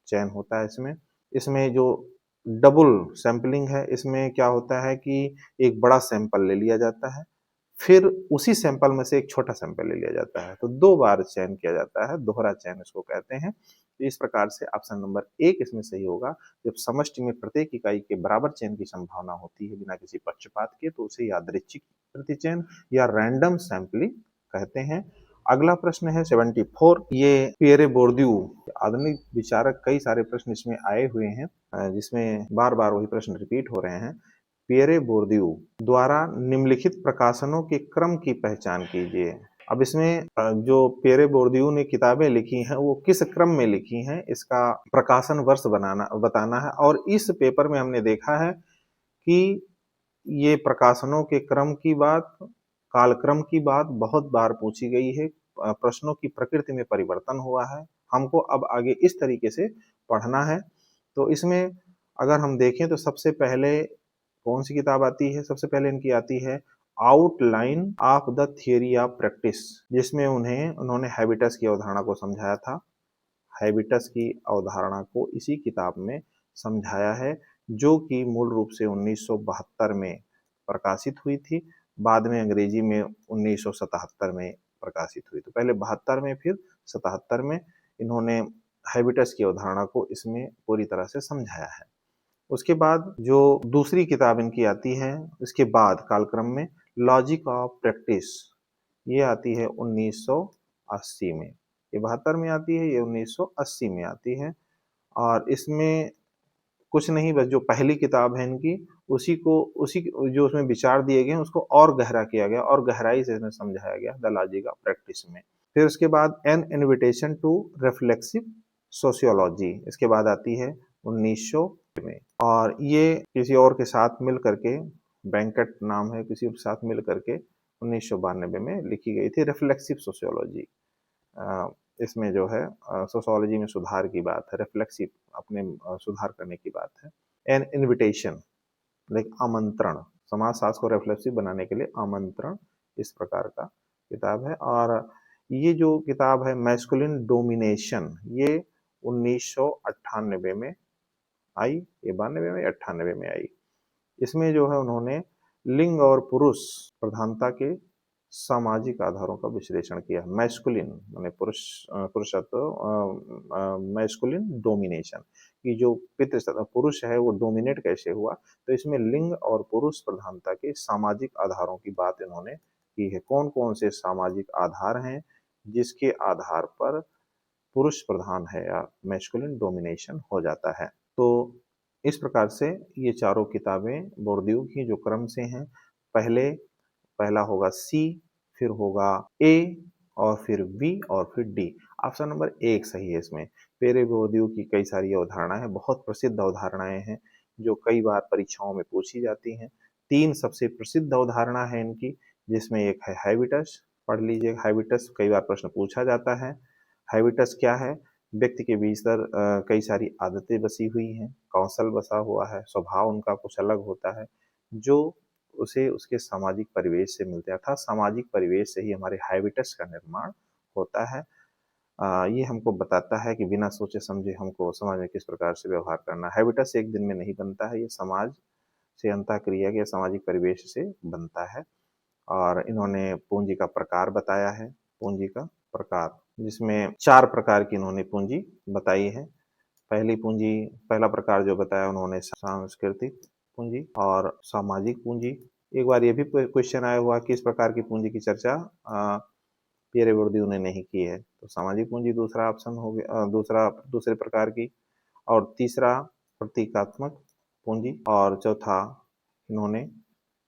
चयन होता है इसमें। इसमें जो डबल सैंपलिंग है, इसमें क्या होता है कि एक बड़ा सैंपल ले लिया जाता है, फिर उसी सैंपल में से एक छोटा सैंपल ले लिया जाता है, तो 2 बार चयन किया जाता है, दोहरा चयन इसको कहते हैं। तो इस प्रकार से ऑप्शन नंबर 1 इसमें सही होगा। जब समष्टि में प्रत्येक इकाई के बराबर चयन की संभावना होती है बिना किसी पक्षपात के, तो उसे यादृच्छिक प्रतिचयन या रैंडम सैंपलिंग कहते हैं। अगला प्रश्न है 74। ये पियरे बोर्दियू आधुनिक विचारक, कई सारे प्रश्न इसमें आए हुए हैं जिसमें बार बार वही प्रश्न रिपीट हो रहे हैं। पियरे बोर्दियू द्वारा निम्नलिखित प्रकाशनों के क्रम की पहचान कीजिए। अब इसमें जो पियरे बोर्दियू ने किताबें लिखी हैं वो किस क्रम में लिखी हैं, इसका प्रकाशन वर्ष बताना है। और इस पेपर में हमने देखा है कि ये प्रकाशनों के क्रम की बात, कालक्रम की बात बहुत बार पूछी गई है। प्रश्नों की प्रकृति में परिवर्तन हुआ है, हमको अब आगे इस तरीके से पढ़ना है। तो इसमें अगर हम देखें तो सबसे पहले कौन सी किताब आती है? सबसे पहले इनकी आती है outline of the theory of practice, जिसमें उन्होंने हैबिटस की अवधारणा को समझाया था। हैबिटस की अवधारणा को इसी किताब में समझाया है, जो कि मूल रूप से 1972 में प्रकाशित हुई थी, बाद में अंग्रेजी में 1977 में प्रकाशित हुई। तो पहले 72 में, फिर 77 में इन्होंने हैबिटस की अवधारणा को इसमें पूरी तरह से समझाया है। उसके बाद जो दूसरी किताब इनकी आती है, इसके बाद कालक्रम में लॉजिक ऑफ प्रैक्टिस, ये आती है 1980 में। ये 72 में आती है, ये 1980 में आती है। और इसमें कुछ नहीं, बस जो पहली किताब है इनकी, उसी जो उसमें विचार दिए गए हैं उसको और गहरा किया गया और गहराई से इसमें समझाया गया द लॉजिक ऑफ प्रैक्टिस में। फिर उसके बाद an invitation to reflexive sociology, इसके बाद आती है 1900 में। और ये किसी और के साथ मिल करके, बैंकेट नाम है, किसी के साथ मिल करके 1992 में लिखी गई थी, रिफ्लेक्सिव सोशियोलॉजी। इसमें जो है सोशियोलॉजी में सुधार की बात है, रिफ्लेक्सिव अपने सुधार करने की बात है। एन इनविटेशन लाइक आमंत्रण, समाज शास्त्र को रिफ्लेक्सिव बनाने के लिए आमंत्रण, इस प्रकार का किताब है। और ये जो किताब है मैस्कुलिन डोमिनेशन, ये 1998 में आई, ये 92 में 98 में आई। इसमें जो है उन्होंने लिंग और पुरुष प्रधानता के सामाजिक आधारों का विश्लेषण किया। मैस्कुलिन माने पुरुषत्व, मैस्कुलिन डोमिनेशन की जो पुरुष है वो डोमिनेट कैसे हुआ, तो इसमें लिंग और पुरुष प्रधानता के सामाजिक आधारों की बात इन्होंने की है। कौन कौन से सामाजिक आधार हैं जिसके आधार पर पुरुष प्रधान है या मैस्कुलिन डोमिनेशन हो जाता है। तो इस प्रकार से ये चारों किताबें बोर्दियू की जो क्रम से हैं, पहला होगा सी, फिर होगा ए, और फिर बी, और फिर डी। ऑप्शन नंबर 1 सही है इसमें। पियरे बोर्दियू की कई सारी अवधारणाएं हैं, बहुत प्रसिद्ध अवधारणाएं हैं जो कई बार परीक्षाओं में पूछी जाती हैं। 3 सबसे प्रसिद्ध अवधारणा है इनकी, जिसमें एक है हैबिटस, पढ़ लीजिए। हैबिटस कई बार प्रश्न पूछा जाता है। हैबिटस क्या है? व्यक्ति के भीतर कई सारी आदतें बसी हुई हैं, कौशल बसा हुआ है, स्वभाव उनका कुछ अलग होता है, जो उसे उसके सामाजिक परिवेश से मिलते हैं। अर्थात सामाजिक परिवेश से ही हमारे हैबिटस का निर्माण होता है। ये हमको बताता है कि बिना सोचे समझे हमको समाज में किस प्रकार से व्यवहार करना है। हैबिटस एक दिन में नहीं बनता है, ये समाज से अंतःक्रिया के सामाजिक परिवेश से बनता है। और इन्होंने पूंजी का प्रकार बताया है, पूंजी का प्रकार, जिसमें 4 प्रकार की इन्होंने पूंजी बताई है। पहला प्रकार जो बताया उन्होंने सांस्कृतिक पूंजी और सामाजिक पूंजी। एक बार ये भी क्वेश्चन आया हुआ कि इस प्रकार की पूंजी की चर्चा पियरे बोर्दियू ने नहीं की है, तो सामाजिक पूंजी दूसरा ऑप्शन हो गया, दूसरे प्रकार की। और तीसरा प्रतीकात्मक पूंजी, और चौथा इन्होंने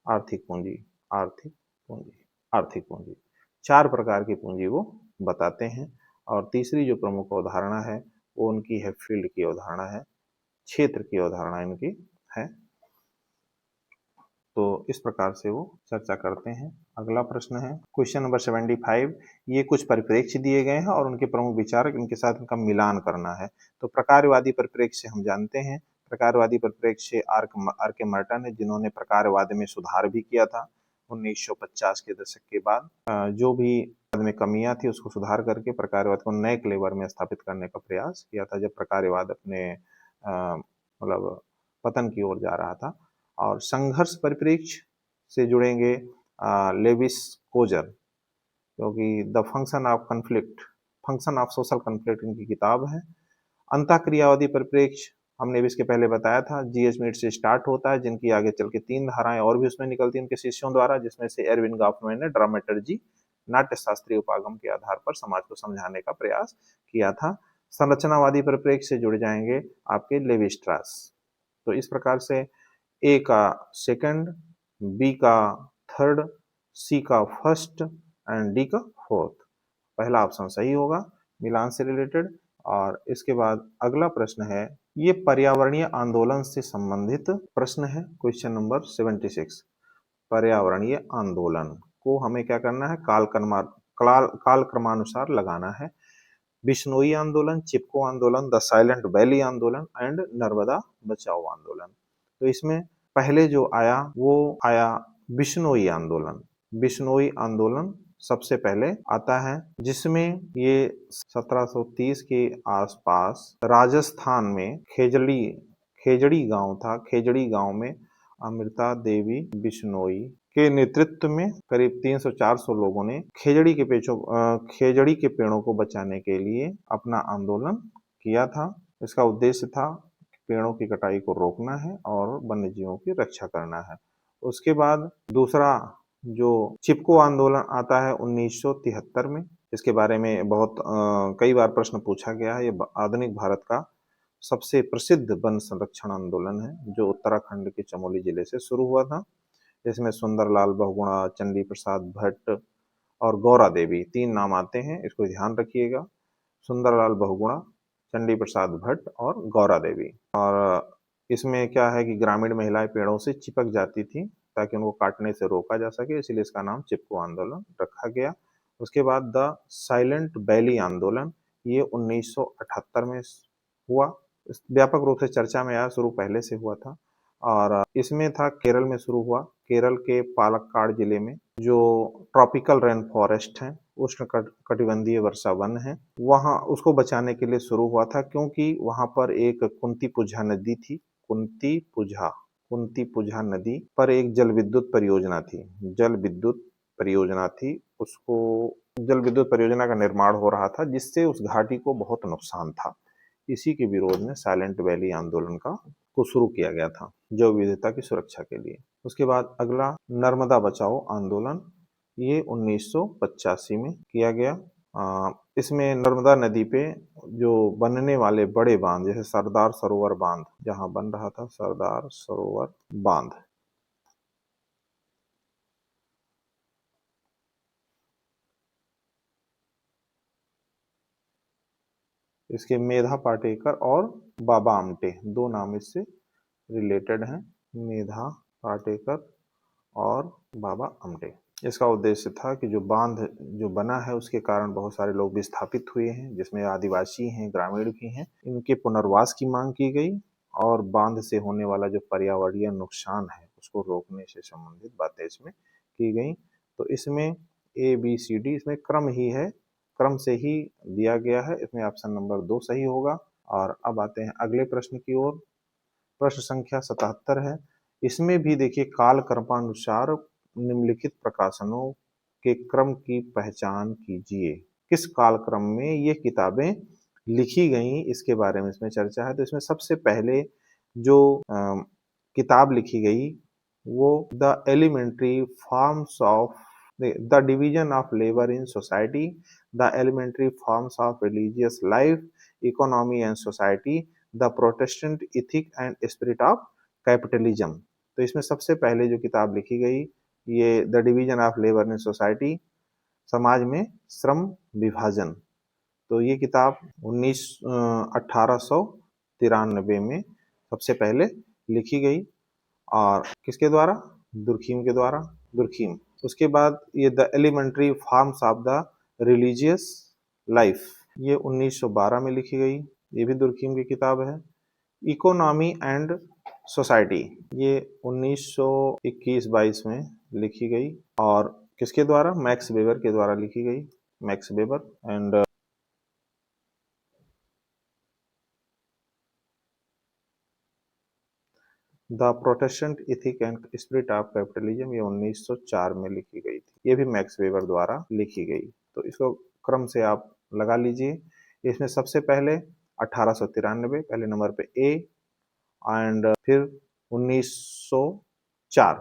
आर्थिक पूंजी, आर्थिक पूंजी, आर्थिक पूंजी। 4 प्रकार की पूंजी वो बताते हैं। और तीसरी जो प्रमुख अवधारणा है वो उनकी है फील्ड की अवधारणा है, क्षेत्र की अवधारणा इनकी है। तो इस प्रकार से वो चर्चा करते हैं। अगला प्रश्न है क्वेश्चन नंबर 75। ये कुछ परिप्रेक्ष्य दिए गए हैं और उनके प्रमुख विचारक, इनके साथ इनका मिलान करना है। तो प्रकारवादी परिप्रेक्ष्य हम जानते हैं। प्रकारवादी परिप्रेक्ष्य आर के मर्टन है, जिन्होंने प्रकारवाद में सुधार भी किया था 1950 के दशक के बाद। जो भी में कमियां थी उसको सुधार करके प्रकारवाद को नए क्लेवर में स्थापित करने का प्रयास किया था, जब प्रकारवाद अपने मतलब पतन की ओर जा रहा था। और संघर्ष परिप्रेक्ष्य से जुड़ेंगे लेविस कोजर, क्योंकि the function of conflict, function of social conflict इनकी किताब है। अंतःक्रियावादी परिप्रेक्ष्य हमने भी इसके पहले बताया था, जीएच मिट से स्टार्ट होता है, जिनकी आगे चल के 3 धाराएं और भी उसमें निकलती हैं उनके शिष्यों द्वारा, जिसमें से एरविन गॉफमैन ने ड्रामेटर्जी नाट्य शास्त्रीय उपागम के आधार पर समाज को समझाने का प्रयास किया था। संरचनावादी परिप्रेक्ष्य से जुड़ जाएंगे आपके लेवी स्ट्रास। तो इस प्रकार से ए का सेकंड, बी का थर्ड, सी का फर्स्ट एंड डी का फोर्थ। पहला ऑप्शन सही होगा मिलान से रिलेटेड। और इसके बाद अगला प्रश्न है, ये पर्यावरणीय आंदोलन से संबंधित प्रश्न है, क्वेश्चन नंबर 76। पर्यावरणीय आंदोलन को हमें क्या करना है, काल क्रमानुसार लगाना है। बिश्नोई आंदोलन, चिपको आंदोलन, द साइलेंट वैली आंदोलन एंड नर्मदा बचाओ आंदोलन। तो इसमें पहले जो आया वो आया बिश्नोई आंदोलन। बिश्नोई आंदोलन सबसे पहले आता है, जिसमें ये 1730 के आसपास राजस्थान में खेजड़ी गांव था। खेजड़ी गांव में अमृता देवी बिश्नोई के नेतृत्व में करीब 300-400 लोगों ने खेजड़ी के पेड़ों को बचाने के लिए अपना आंदोलन किया था। इसका उद्देश्य था पेड़ों की कटाई को रोकना है और वन्य जीवों की रक्षा करना है। उसके बाद दूसरा जो चिपको आंदोलन आता है 1973 में। इसके बारे में बहुत कई बार प्रश्न पूछा गया है। ये आधुनिक भारत का सबसे प्रसिद्ध वन संरक्षण आंदोलन है, जो उत्तराखंड के चमोली जिले से शुरू हुआ था। इसमें सुंदरलाल बहुगुणा, चंडी प्रसाद भट्ट और गौरा देवी, 3 नाम आते हैं, इसको ध्यान रखिएगा। सुंदरलाल बहुगुणा, चंडी प्रसाद भट्ट और गौरा देवी। और इसमें क्या है कि ग्रामीण महिलाएं पेड़ों से चिपक जाती थी ताकि उनको काटने से रोका जा सके, इसलिए इसका नाम चिपको आंदोलन रखा गया। उसके बाद द साइलेंट वैली आंदोलन, ये 1978 में हुआ। व्यापक रूप से चर्चा में आया, शुरू पहले से हुआ था। और इसमें था केरल में शुरू हुआ। केरल के पालक्काड जिले में जो ट्रॉपिकल रेन फॉरेस्ट है, उष्ण कटिबंधीय वर्षा वन है, वहां उसको बचाने के लिए शुरू हुआ था, क्योंकि वहां पर एक कुंतीपुझा नदी थी। कुंतीपुझा नदी पर एक जल विद्युत परियोजना थी। उसको जल विद्युत परियोजना का निर्माण हो रहा था, जिससे उस घाटी को बहुत नुकसान था। इसी के विरोध में साइलेंट वैली आंदोलन को शुरू किया गया था, जैव विविधता की सुरक्षा के लिए। उसके बाद अगला नर्मदा बचाओ आंदोलन, ये 1985 में किया गया। इसमें नर्मदा नदी पे जो बनने वाले बड़े बांध, जैसे सरदार सरोवर बांध, जहां बन रहा था सरदार सरोवर बांध, इसके मेधा पाटेकर और बाबा आमटे 2 नाम इससे रिलेटेड हैं, मेधा पाटेकर और बाबा आमटे। इसका उद्देश्य था कि जो बांध जो बना है उसके कारण बहुत सारे लोग विस्थापित हुए हैं, जिसमें आदिवासी हैं, ग्रामीण भी हैं। इनके पुनर्वास की मांग की गई और बांध से होने वाला जो पर्यावरणीय नुकसान है उसको रोकने से संबंधित बातें इसमें की गई। तो इसमें ABCD इसमें क्रम से ही दिया गया है। इसमें ऑप्शन नंबर 2 सही होगा। और अब आते हैं अगले प्रश्न की ओर। प्रश्न संख्या 77 है। इसमें भी देखिए काल क्रमानुसार निम्नलिखित प्रकाशनों के क्रम की पहचान कीजिए। किस काल क्रम में ये किताबें लिखी गई, इसके बारे में इसमें चर्चा है। तो इसमें सबसे पहले जो किताब लिखी गई वो the elementary forms of the division of labour in society, the elementary forms of religious life, economy and society, the Protestant ethic and spirit of capitalism. तो इसमें सबसे पहले जो किताब लिखी गई ये the division of labour in society, समाज में श्रम विभाजन। तो ये किताब 1893 में सबसे पहले लिखी गई और किसके द्वारा, दुर्खीम के द्वारा, दुर्खीम। उसके बाद ये the elementary forms of the religious life, ये 1912 में लिखी गई, ये भी दुर्खीम की किताब है। इकोनॉमी एंड सोसाइटी ये 1921-22 में लिखी गई और किसके द्वारा, मैक्स वेबर के द्वारा लिखी गई, max weber. And the Protestant ethic and spirit of capitalism, ये 1904 में लिखी गई थी, ये भी मैक्स वेबर द्वारा लिखी गई। तो इसको क्रम से आप लगा लीजिए। इसमें सबसे पहले 1893 पहले नंबर पे ए, एंड फिर 1904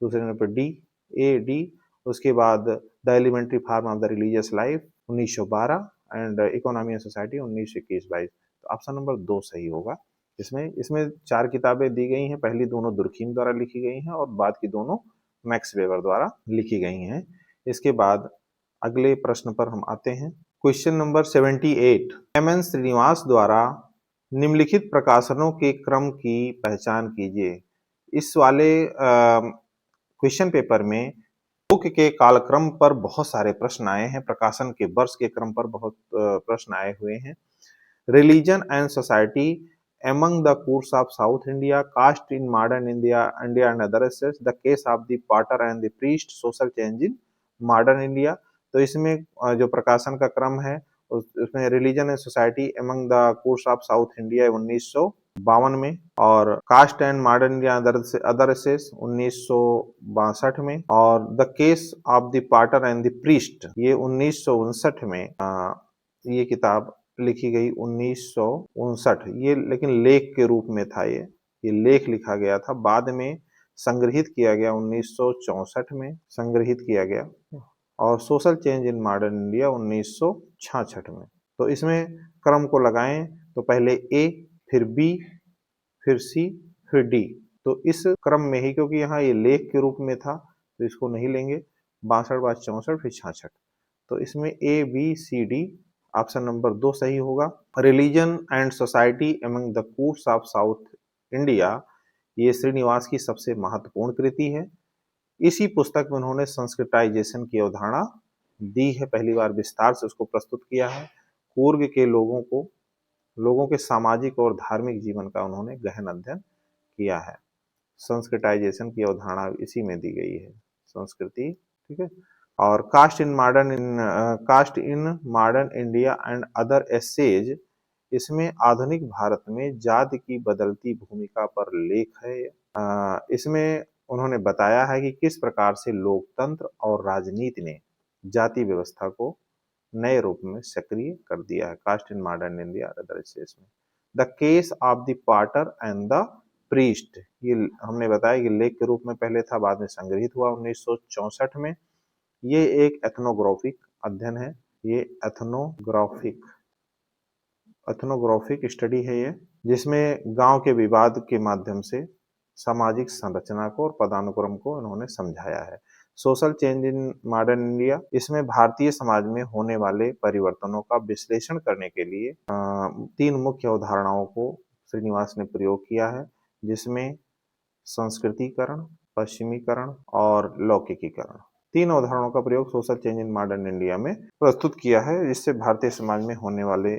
दूसरे नंबर पे डी, ए डी। उसके बाद the elementary form of the religious life 1912 and economy and society 1921-22। तो ऑप्शन नंबर 2 सही होगा। इसमें इसमें 4 किताबें दी गई हैं, पहली दोनों दुर्खीम द्वारा लिखी गई हैं और बाद की दोनों मैक्स वेबर द्वारा लिखी गई हैं। इसके बाद अगले प्रश्न पर हम आते हैं। Question number 78, M.N.. श्रीनिवास द्वारा निम्नलिखित प्रकाशनों के क्रम की पहचान कीजिए। इस वाले क्वेश्चन पेपर में बुक के कालक्रम पर बहुत सारे प्रश्न आए हैं, प्रकाशन के वर्ष के क्रम पर बहुत प्रश्न आए हुए हैं। Religion and society among the courts of South India, caste in modern India and other states, the case of the potter and the priest, social change in modern India। तो इसमें जो प्रकाशन का क्रम है उसमें religion and society among the courts of South India 1952 में, और caste and modern India other states 1962 में, और the case of the potter and the priest ये 1959 में ये किताब लिखी गई 1959। ये लेकिन लेख के रूप में था, ये लेख लिखा गया था, बाद में संग्रहित किया गया 1964 में संग्रहित किया गया, और social change in modern India 1966 में। तो इसमें क्रम को लगाएं तो पहले ए, फिर बी, फिर सी, फिर डी। तो इस क्रम में ही, क्योंकि यहाँ ये लेख के रूप में था तो इसको नहीं लेंगे, 62 बाद 64 फिर 66। तो इसमें A B C D option number 2 सही होगा। Religion and society among the courts of South India ये श्रीनिवास की सबसे महत्वपूर्ण कृति है। इसी पुस्तक में उन्होंने संस्कृताइजेशन की अवधारणा दी है, पहली बार विस्तार से उसको प्रस्तुत किया है। पूर्व के लोगों के सामाजिक और धार्मिक जीवन का उन्होंने गहन अध्ययन किया है। संस्कृताइजेशन की अवधारणा इसी में दी गई है, संस्कृति, ठीक है। और caste in modern India and other essays, इसमें आधुनिक भारत में जाति की बदलती भूमिका पर लेख है। इसमें उन्होंने बताया है कि किस प्रकार से लोकतंत्र और राजनीति ने जाति व्यवस्था को नए रूप में सक्रिय कर दिया है। Caste in modern India other essays में the case of the potter and the priest, ये हमने बताया कि लेख के रूप में पहले था, बाद में संग्रहित हुआ 1964 में। ये एक एथनोग्राफिक अध्ययन है, ये एथनोग्राफिक स्टडी है ये, जिसमें गांव के विवाद के माध्यम से सामाजिक संरचना को और पदानुक्रम को उन्होंने समझाया है। Social change in modern India, इसमें भारतीय समाज में होने वाले परिवर्तनों का विश्लेषण करने के लिए 3 मुख्य अवधारणाओं को श्रीनिवास ने प्रयोग किया है, जिसमें संस्कृतिकरण, पश्चिमीकरण और लौकिकीकरण, 3 अवधारणाओं का प्रयोग social change in modern India में प्रस्तुत किया है, जिससे भारतीय समाज में होने वाले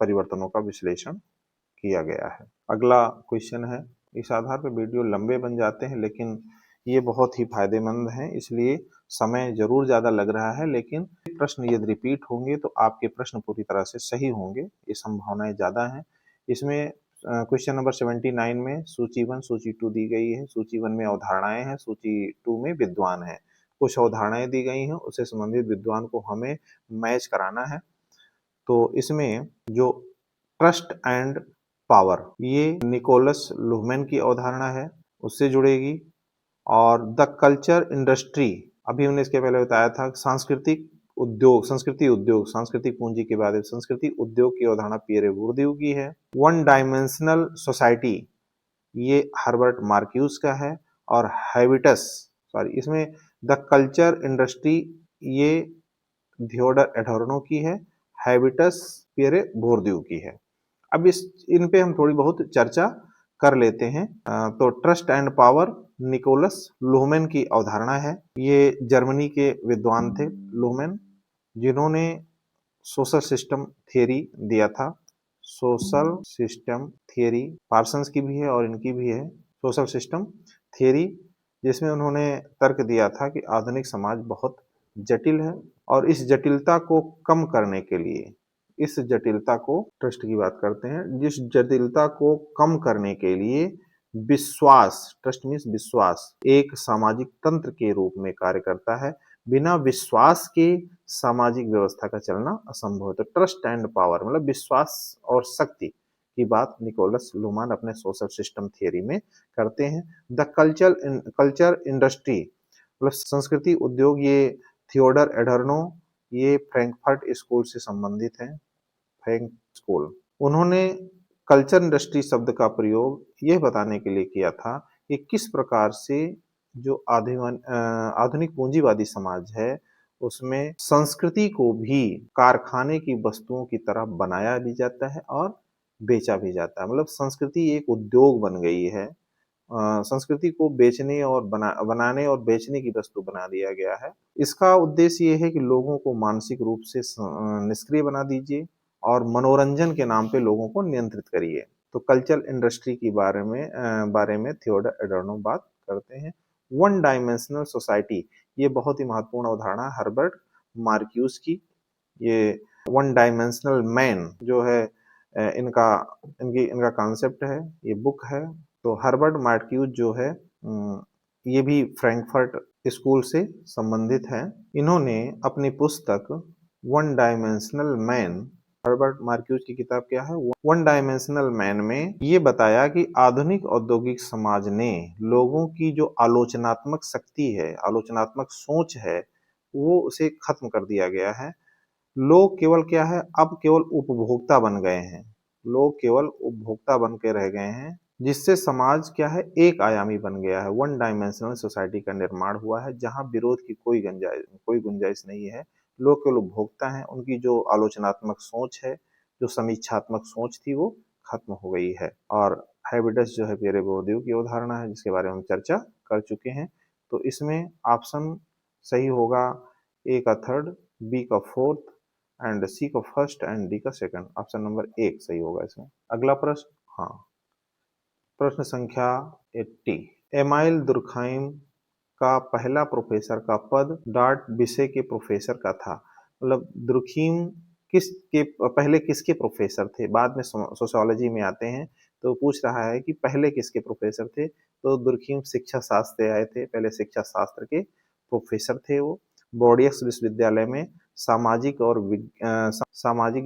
परिवर्तनों का विश्लेषण किया गया है। अगला क्वेश्चन है, इस आधार पर वीडियो लंबे बन जाते हैं लेकिन ये बहुत ही फायदेमंद हैं, इसलिए समय जरूर ज्यादा लग रहा है, लेकिन प्रश्न यदि रिपीट होंगे तो आपके प्रश्न पूरी तरह से सही होंगे, ये संभावनाएं ज्यादा हैं। इसमें क्वेश्चन नंबर 79 में सूची 1 सूची 2 दी गई है। सूची 1 में अवधारणाएं हैं, सूची 2 में विद्वान है। कुछ अवधारणाएं दी गई हैं, उससे संबंधित विद्वान को हमें मैच कराना है। तो इसमें जो ट्रस्ट एंड पावर, ये निकोलस लुहमैन की अवधारणा है, उससे जुड़ेगी। और द कल्चर इंडस्ट्री, अभी हमने इसके पहले बताया था, सांस्कृतिक पूंजी के बाद संस्कृति उद्योग की अवधारणा पियरे बोर्दियू की है। 1 डायमेंशनल सोसाइटी ये हर्बर्ट मार्क्यूस का है। और इसमें द कल्चर इंडस्ट्री ये थियोडर एडोर्नो की है, हैबिटस पियरे बोर्दियू की है। अब इन पे हम थोड़ी बहुत चर्चा कर लेते हैं। तो ट्रस्ट एंड पावर निकोलस लुहमैन की अवधारणा है। ये जर्मनी के विद्वान थे लुहमैन, जिन्होंने सोशल सिस्टम थियरी दिया था। सोशल सिस्टम थियरी पार्सन्स की भी है और इनकी भी है, सोशल सिस्टम थियरी, जिसमें उन्होंने तर्क दिया था कि आधुनिक समाज बहुत जटिल है और इस जटिलता को कम करने के लिए, इस जटिलता को, ट्रस्ट की बात करते हैं, जिस जटिलता को कम करने के लिए विश्वास, ट्रस्ट मीन्स विश्वास, एक सामाजिक तंत्र के रूप में कार्य करता है। बिना विश्वास के सामाजिक व्यवस्था का चलना असंभव है। तो ट्रस्ट एंड पावर मतलब विश्वास और शक्ति की बात निकोलस लुहमैन अपने सोशल सिस्टम थियरी में करते हैं। द कल्चर इंडस्ट्री मतलब संस्कृति उद्योग, ये थियोडर एडर्नो, ये फ्रैंकफर्ट स्कूल से संबंधित हैं, फ्रैंक स्कूल। उन्होंने कल्चर इंडस्ट्री शब्द का प्रयोग यह बताने के लिए किया था कि किस प्रकार से जो आधुनिक पूंजीवादी समाज है उसमें संस्कृति को भी कारखाने की वस्तुओं की तरह बनाया भी जाता है और बेचा भी जाता है। मतलब संस्कृति एक उद्योग बन गई है। संस्कृति को बेचने और बनाने और बेचने की वस्तु बना दिया गया है। इसका उद्देश्य ये है कि लोगों को मानसिक रूप से निष्क्रिय बना दीजिए और मनोरंजन के नाम पे लोगों को नियंत्रित करिए। तो कल्चरल इंडस्ट्री के बारे में थियोडर एडोर्नो बात करते हैं। वन डायमेंशनल सोसाइटी, ये बहुत ही महत्वपूर्ण अवधारणा है हर्बर्ट मार्क्यूस की। ये वन डायमेंशनल मैन जो है इनका इनका कॉन्सेप्ट है, ये बुक है। तो हर्बर्ट मार्क्यूस जो है ये भी फ्रैंकफर्ट स्कूल से संबंधित है। इन्होंने अपनी पुस्तक one dimensional man, Herbert Marcus की किताब क्या है, वन डायमेंशनल मैन, में ये बताया कि आधुनिक औद्योगिक समाज ने लोगों की जो आलोचनात्मक शक्ति है, आलोचनात्मक सोच है, वो उसे खत्म कर दिया गया है। लोग केवल क्या है, अब केवल उपभोक्ता बन गए हैं। लोग केवल उपभोक्ता बन के रह गए हैं, जिससे समाज क्या है, एक आयामी बन गया है। वन डायमेंशनल सोसाइटी का निर्माण हुआ है जहां विरोध की कोई गुंजाइश नहीं है। लोग केवल उपभोक्ता हैं। उनकी जो आलोचनात्मक सोच है, जो समीक्षात्मक सोच थी, वो खत्म हो गई है। और हैबिटस जो है पियरे बोर्दियू की अवधारणा है, जिसके बारे में हम चर्चा कर चुके हैं। तो इसमें ऑप्शन सही होगा ए का थर्ड, बी का फोर्थ एंड सी का फर्स्ट एंड डी का सेकंड। ऑप्शन नंबर 1 सही होगा इसमें। अगला प्रश्न, हाँ, प्रश्न संख्या 80। एमाइल दुर्खाइम का पहला प्रोफेसर का पद डार्ट विषय के प्रोफेसर का था। मतलब दुर्खीम पहले किसके प्रोफेसर थे, बाद में सोशियोलॉजी में आते हैं तो पूछ रहा है कि पहले किसके प्रोफेसर थे। तो दुर्खीम शिक्षा शास्त्र से आए थे, पहले शिक्षा शास्त्र के प्रोफेसर थे वो। बोर्डियस विश्वविद्यालय में सामाजिक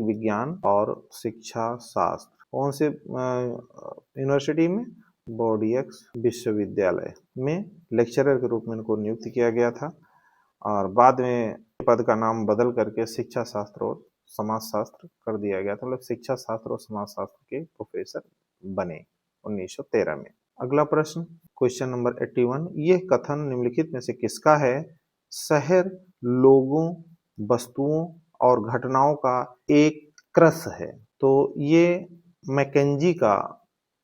विज्ञान और शिक्षा शास्त्र, कौन से यूनिवर्सिटी में, बोर्डियस विश्वविद्यालय में लेक्चरर के रूप में इनको नियुक्त किया गया था। और बाद में पद का नाम बदल करके शिक्षा शास्त्र और समाज शास्त्र कर दिया गया था। मतलब शिक्षा शास्त्र और समाज शास्त्र के प्रोफेसर बने 1913 में। अगला प्रश्न, क्वेश्चन नंबर 81। यह कथन निम्नलिखित में से किसका है? शहर लोगों, वस्तुओं और घटनाओं का एक क्रस है। तो ये मैकेंजी का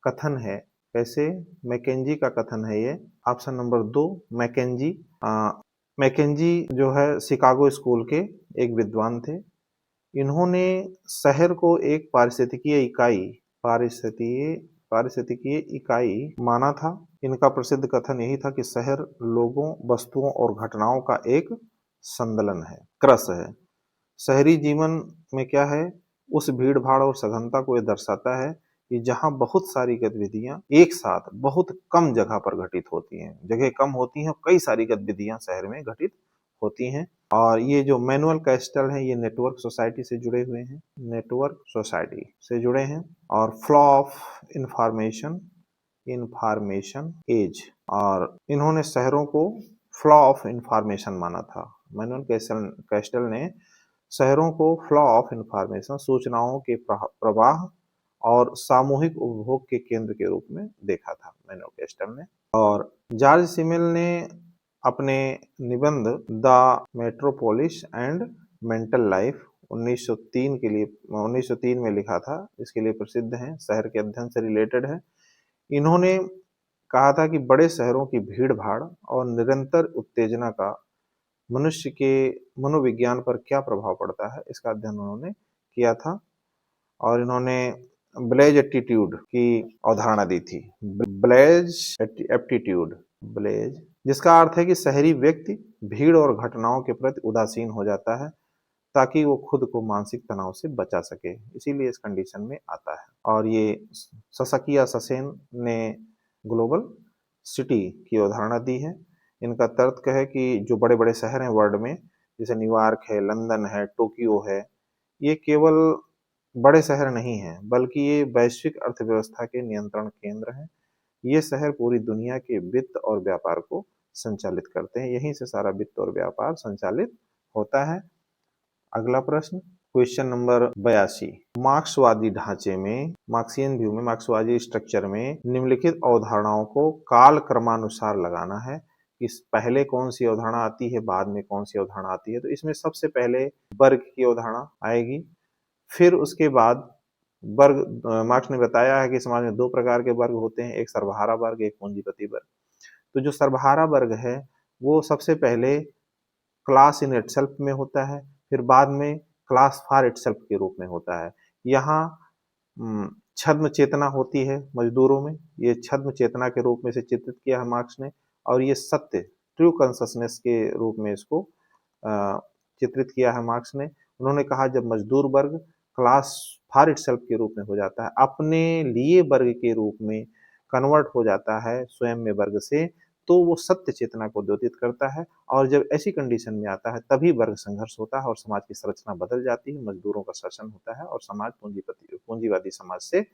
कथन है। कैसे? मैकेंजी का कथन है ये। Option number 2 McKenzie. मैकेंजी जो है शिकागो स्कूल के एक विद्वान थे। इन्होंने शहर को एक पारिस्थितिकीय इकाई माना था। इनका प्रसिद्ध कथन यही था कि शहर लोगों, वस्तुओं और घटनाओं का एक संदलन है, क्रस है। शहरी जीवन में क्या है, उस भीड़ भाड़ और सघनता को यह दर्शाता है कि जहां बहुत सारी गतिविधियां एक साथ बहुत कम जगह पर घटित होती हैं। जगह कम होती हैं, कई सारी गतिविधियां शहर में घटित होती हैं। और ये जो मैनुअल कैस्टल हैं, ये नेटवर्क सोसाइटी से जुड़े हुए हैं, नेटवर्क सोसाइटी से जुड़े हैं। और फ्लो ऑफ इंफॉर्मेशन एज, और इन्होंने शहरों को फ्लो ऑफ इंफॉर्मेशन माना था। मैनुअल कैस्टल ने शहरों को फ्लो ऑफ इंफॉर्मेशन, सूचनाओं के प्रवाह और सामूहिक उपभोग के केंद्र के रूप में देखा था मैनुअल कैस्टल ने। और जॉर्ज सिमेल ने अपने निबंध the metropolis and mental life 1903 में लिखा था। इसके लिए प्रसिद्ध है, शहर के अध्ययन से रिलेटेड है। इन्होंने कहा था कि बड़े शहरों की भीड़ भाड़ और निरंतर उत्तेजना का मनुष्य के मनोविज्ञान पर क्या प्रभाव पड़ता है, इसका अध्ययन उन्होंने किया था। और इन्होंने ब्लेज एप्टीट्यूड की अवधारणा दी थी। ब्लेज, जिसका अर्थ है कि शहरी व्यक्ति भीड़ और घटनाओं के प्रति उदासीन हो जाता है ताकि वो खुद को मानसिक तनाव से बचा सके, इसीलिए इस कंडीशन में आता है। और ये ससाकिया ससेन ने ग्लोबल सिटी की अवधारणा दी है। इनका तर्क है कि जो बड़े बड़े शहर हैं वर्ल्ड में, जैसे न्यूयॉर्क है, लंदन है, टोक्यो है, ये केवल बड़े शहर नहीं हैं, बल्कि ये वैश्विक अर्थव्यवस्था के नियंत्रण केंद्र हैं। ये शहर पूरी दुनिया के वित्त और व्यापार को संचालित करते हैं। यहीं से सारा वित्त और व्यापार संचालित होता है। अगला प्रश्न, क्वेश्चन नंबर 82, मार्क्सवादी ढांचे में, मार्क्सियन व्यू में, मार्क्सवादी स्ट्रक्चर में निम्नलिखित अवधारणाओं को काल क्रमानुसार लगाना है। इस पहले कौन सी अवधारणा आती है, बाद में कौन सी अवधारणा आती है। तो इसमें सबसे पहले वर्ग की अवधारणा आएगी, फिर उसके बाद वर्ग, मार्क्स ने बताया है कि समाज में दो प्रकार के वर्ग होते हैं, एक सर्वहारा वर्ग, एक पूंजीपति वर्ग। तो जो सर्वहारा वर्ग है वो सबसे पहले क्लास इन इटसेल्फ में होता है, फिर बाद में क्लास फॉर इटसेल्फ के रूप में होता है। यहाँ छद्म चेतना होती है मजदूरों में, ये छद्म चेतना के रूप में से चित्रित किया है मार्क्स ने, और ये सत्य, ट्रू कॉन्शसनेस के रूप में इसको चित्रित किया है मार्क्स ने। उन्होंने कहा जब मजदूर वर्ग क्लास फॉर इटसेल्फ के रूप में हो जाता है, अपने लिए वर्ग के रूप में कन्वर्ट हो जाता है स्वयं में वर्ग से, तो वो सत्य चेतना को द्योतित करता है, और जब ऐसी कंडीशन में आता है तभी वर्ग संघर्ष होता है और समाज की संरचना बदल जाती है, मजदूरों का शासन होता है और समाज पूंजीवादी समाज से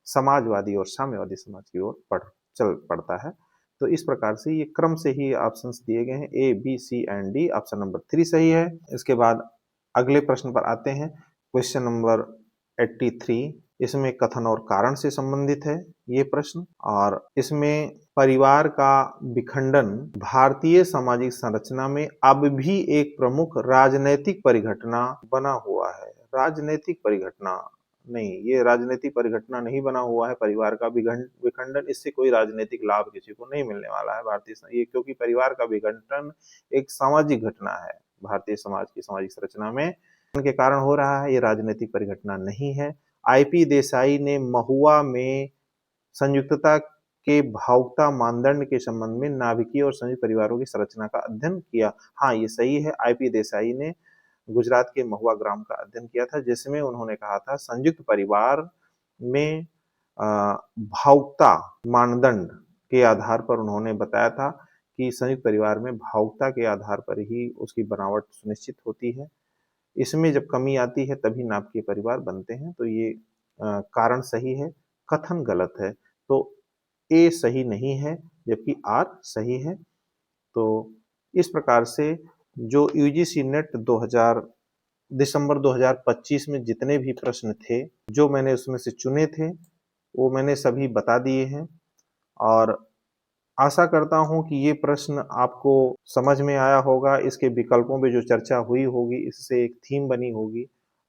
समाजवादी और साम्यवादी समाज की ओर चल पड़ता है। तो इस प्रकार से ये क्रम से ही ऑप्शंस दिए गए हैं, A B C and D. Option number 3 सही है। इसके बाद अगले प्रश्न पर आते हैं, क्वेश्चन नंबर 83। इसमें कथन और कारण से संबंधित है ये प्रश्न, और इसमें परिवार का विखंडन भारतीय सामाजिक संरचना में अब भी एक प्रमुख राजनैतिक परिघटना बना हुआ है। राजनैतिक परिघटना नहीं, ये राजनीतिक परिघटना नहीं बना हुआ है परिवार का विखंडन। इससे कोई राजनीतिक लाभ किसी को नहीं मिलने वाला है ये, क्योंकि परिवार का विखंडन एक सामाजिक घटना है भारतीय समाज की सामाजिक संरचना में, के कारण हो रहा है, ये राजनीतिक परिघटना नहीं है। आईपी देसाई ने महुआ में संयुक्तता के भावुकता मानदंड के संबंध में नाभिकीय और संयुक्त परिवारों की संरचना का अध्ययन किया। हाँ, ये सही है। आईपी देसाई ने गुजरात के महुआ ग्राम का अध्ययन किया था, जिसमें उन्होंने कहा था संयुक्त परिवार में भावुकता मानदंड के आधार पर उन्होंने बताया था कि संयुक्त परिवार में भावुकता के आधार पर ही उसकी बनावट सुनिश्चित होती है, इसमें जब कमी आती है तभी नाभिकीय परिवार बनते हैं। तो ये कारण सही है, कथन गलत है। तो ए सही नहीं है जबकि आर सही है। तो इस प्रकार से जो यूजीसी नेट 2000 दिसंबर 2025 में जितने भी प्रश्न थे, जो मैंने उसमें से चुने थे, वो मैंने सभी बता दिए हैं, और आशा करता हूं कि ये प्रश्न आपको समझ में आया होगा। इसके विकल्पों पे जो चर्चा हुई होगी, इससे एक थीम बनी होगी।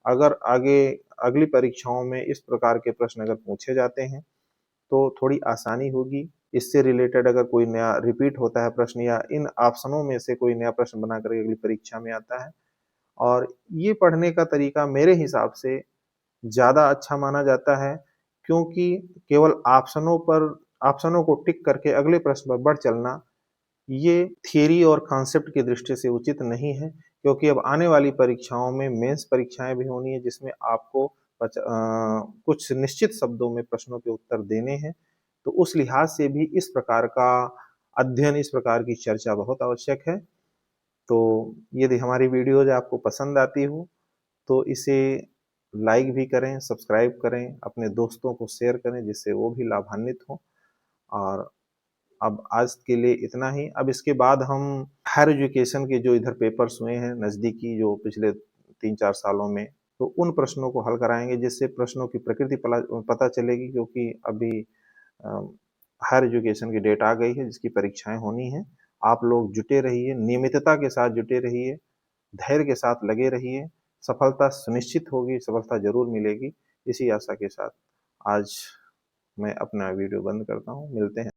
अगर आगे अगली परीक्षाओं में इस प्रकार के प्रश्न अगर पूछे जाते हैं तो थोड़ी आसानी होगी। इससे रिलेटेड अगर कोई नया रिपीट होता है प्रश्न, या इन ऑप्शनों में से कोई नया प्रश्न बना कर अगली परीक्षा में आता है, और ये पढ़ने का तरीका मेरे हिसाब से ज़्यादा अच्छा माना जाता है, क्योंकि केवल ऑप्शनों को टिक करके अगले प्रश्न पर बढ़ चलना, ये थियरी और कॉन्सेप्ट की दृष्टि से उचित नहीं है। क्योंकि अब आने वाली परीक्षाओं में मेंस परीक्षाएं भी होनी है, जिसमें आपको कुछ निश्चित शब्दों में प्रश्नों के उत्तर देने हैं। तो उस लिहाज से भी इस प्रकार का अध्ययन, इस प्रकार की चर्चा बहुत आवश्यक है। तो यदि हमारी वीडियोज आपको पसंद आती हो तो इसे लाइक भी करें, सब्सक्राइब करें, अपने दोस्तों को शेयर करें जिससे वो भी लाभान्वित हों। और अब आज के लिए इतना ही। अब इसके बाद हम हायर एजुकेशन के जो इधर पेपर्स हुए हैं नज़दीकी, जो पिछले 3-4 सालों में, तो उन प्रश्नों को हल कराएंगे, जिससे प्रश्नों की प्रकृति पता चलेगी। क्योंकि अभी हायर एजुकेशन की डेट आ गई है जिसकी परीक्षाएं होनी है। आप लोग जुटे रहिए, नियमितता के साथ जुटे रहिए, धैर्य के साथ लगे रहिए, सफलता सुनिश्चित होगी, सफलता जरूर मिलेगी। इसी आशा के साथ आज मैं अपना वीडियो बंद करता हूँ। मिलते हैं।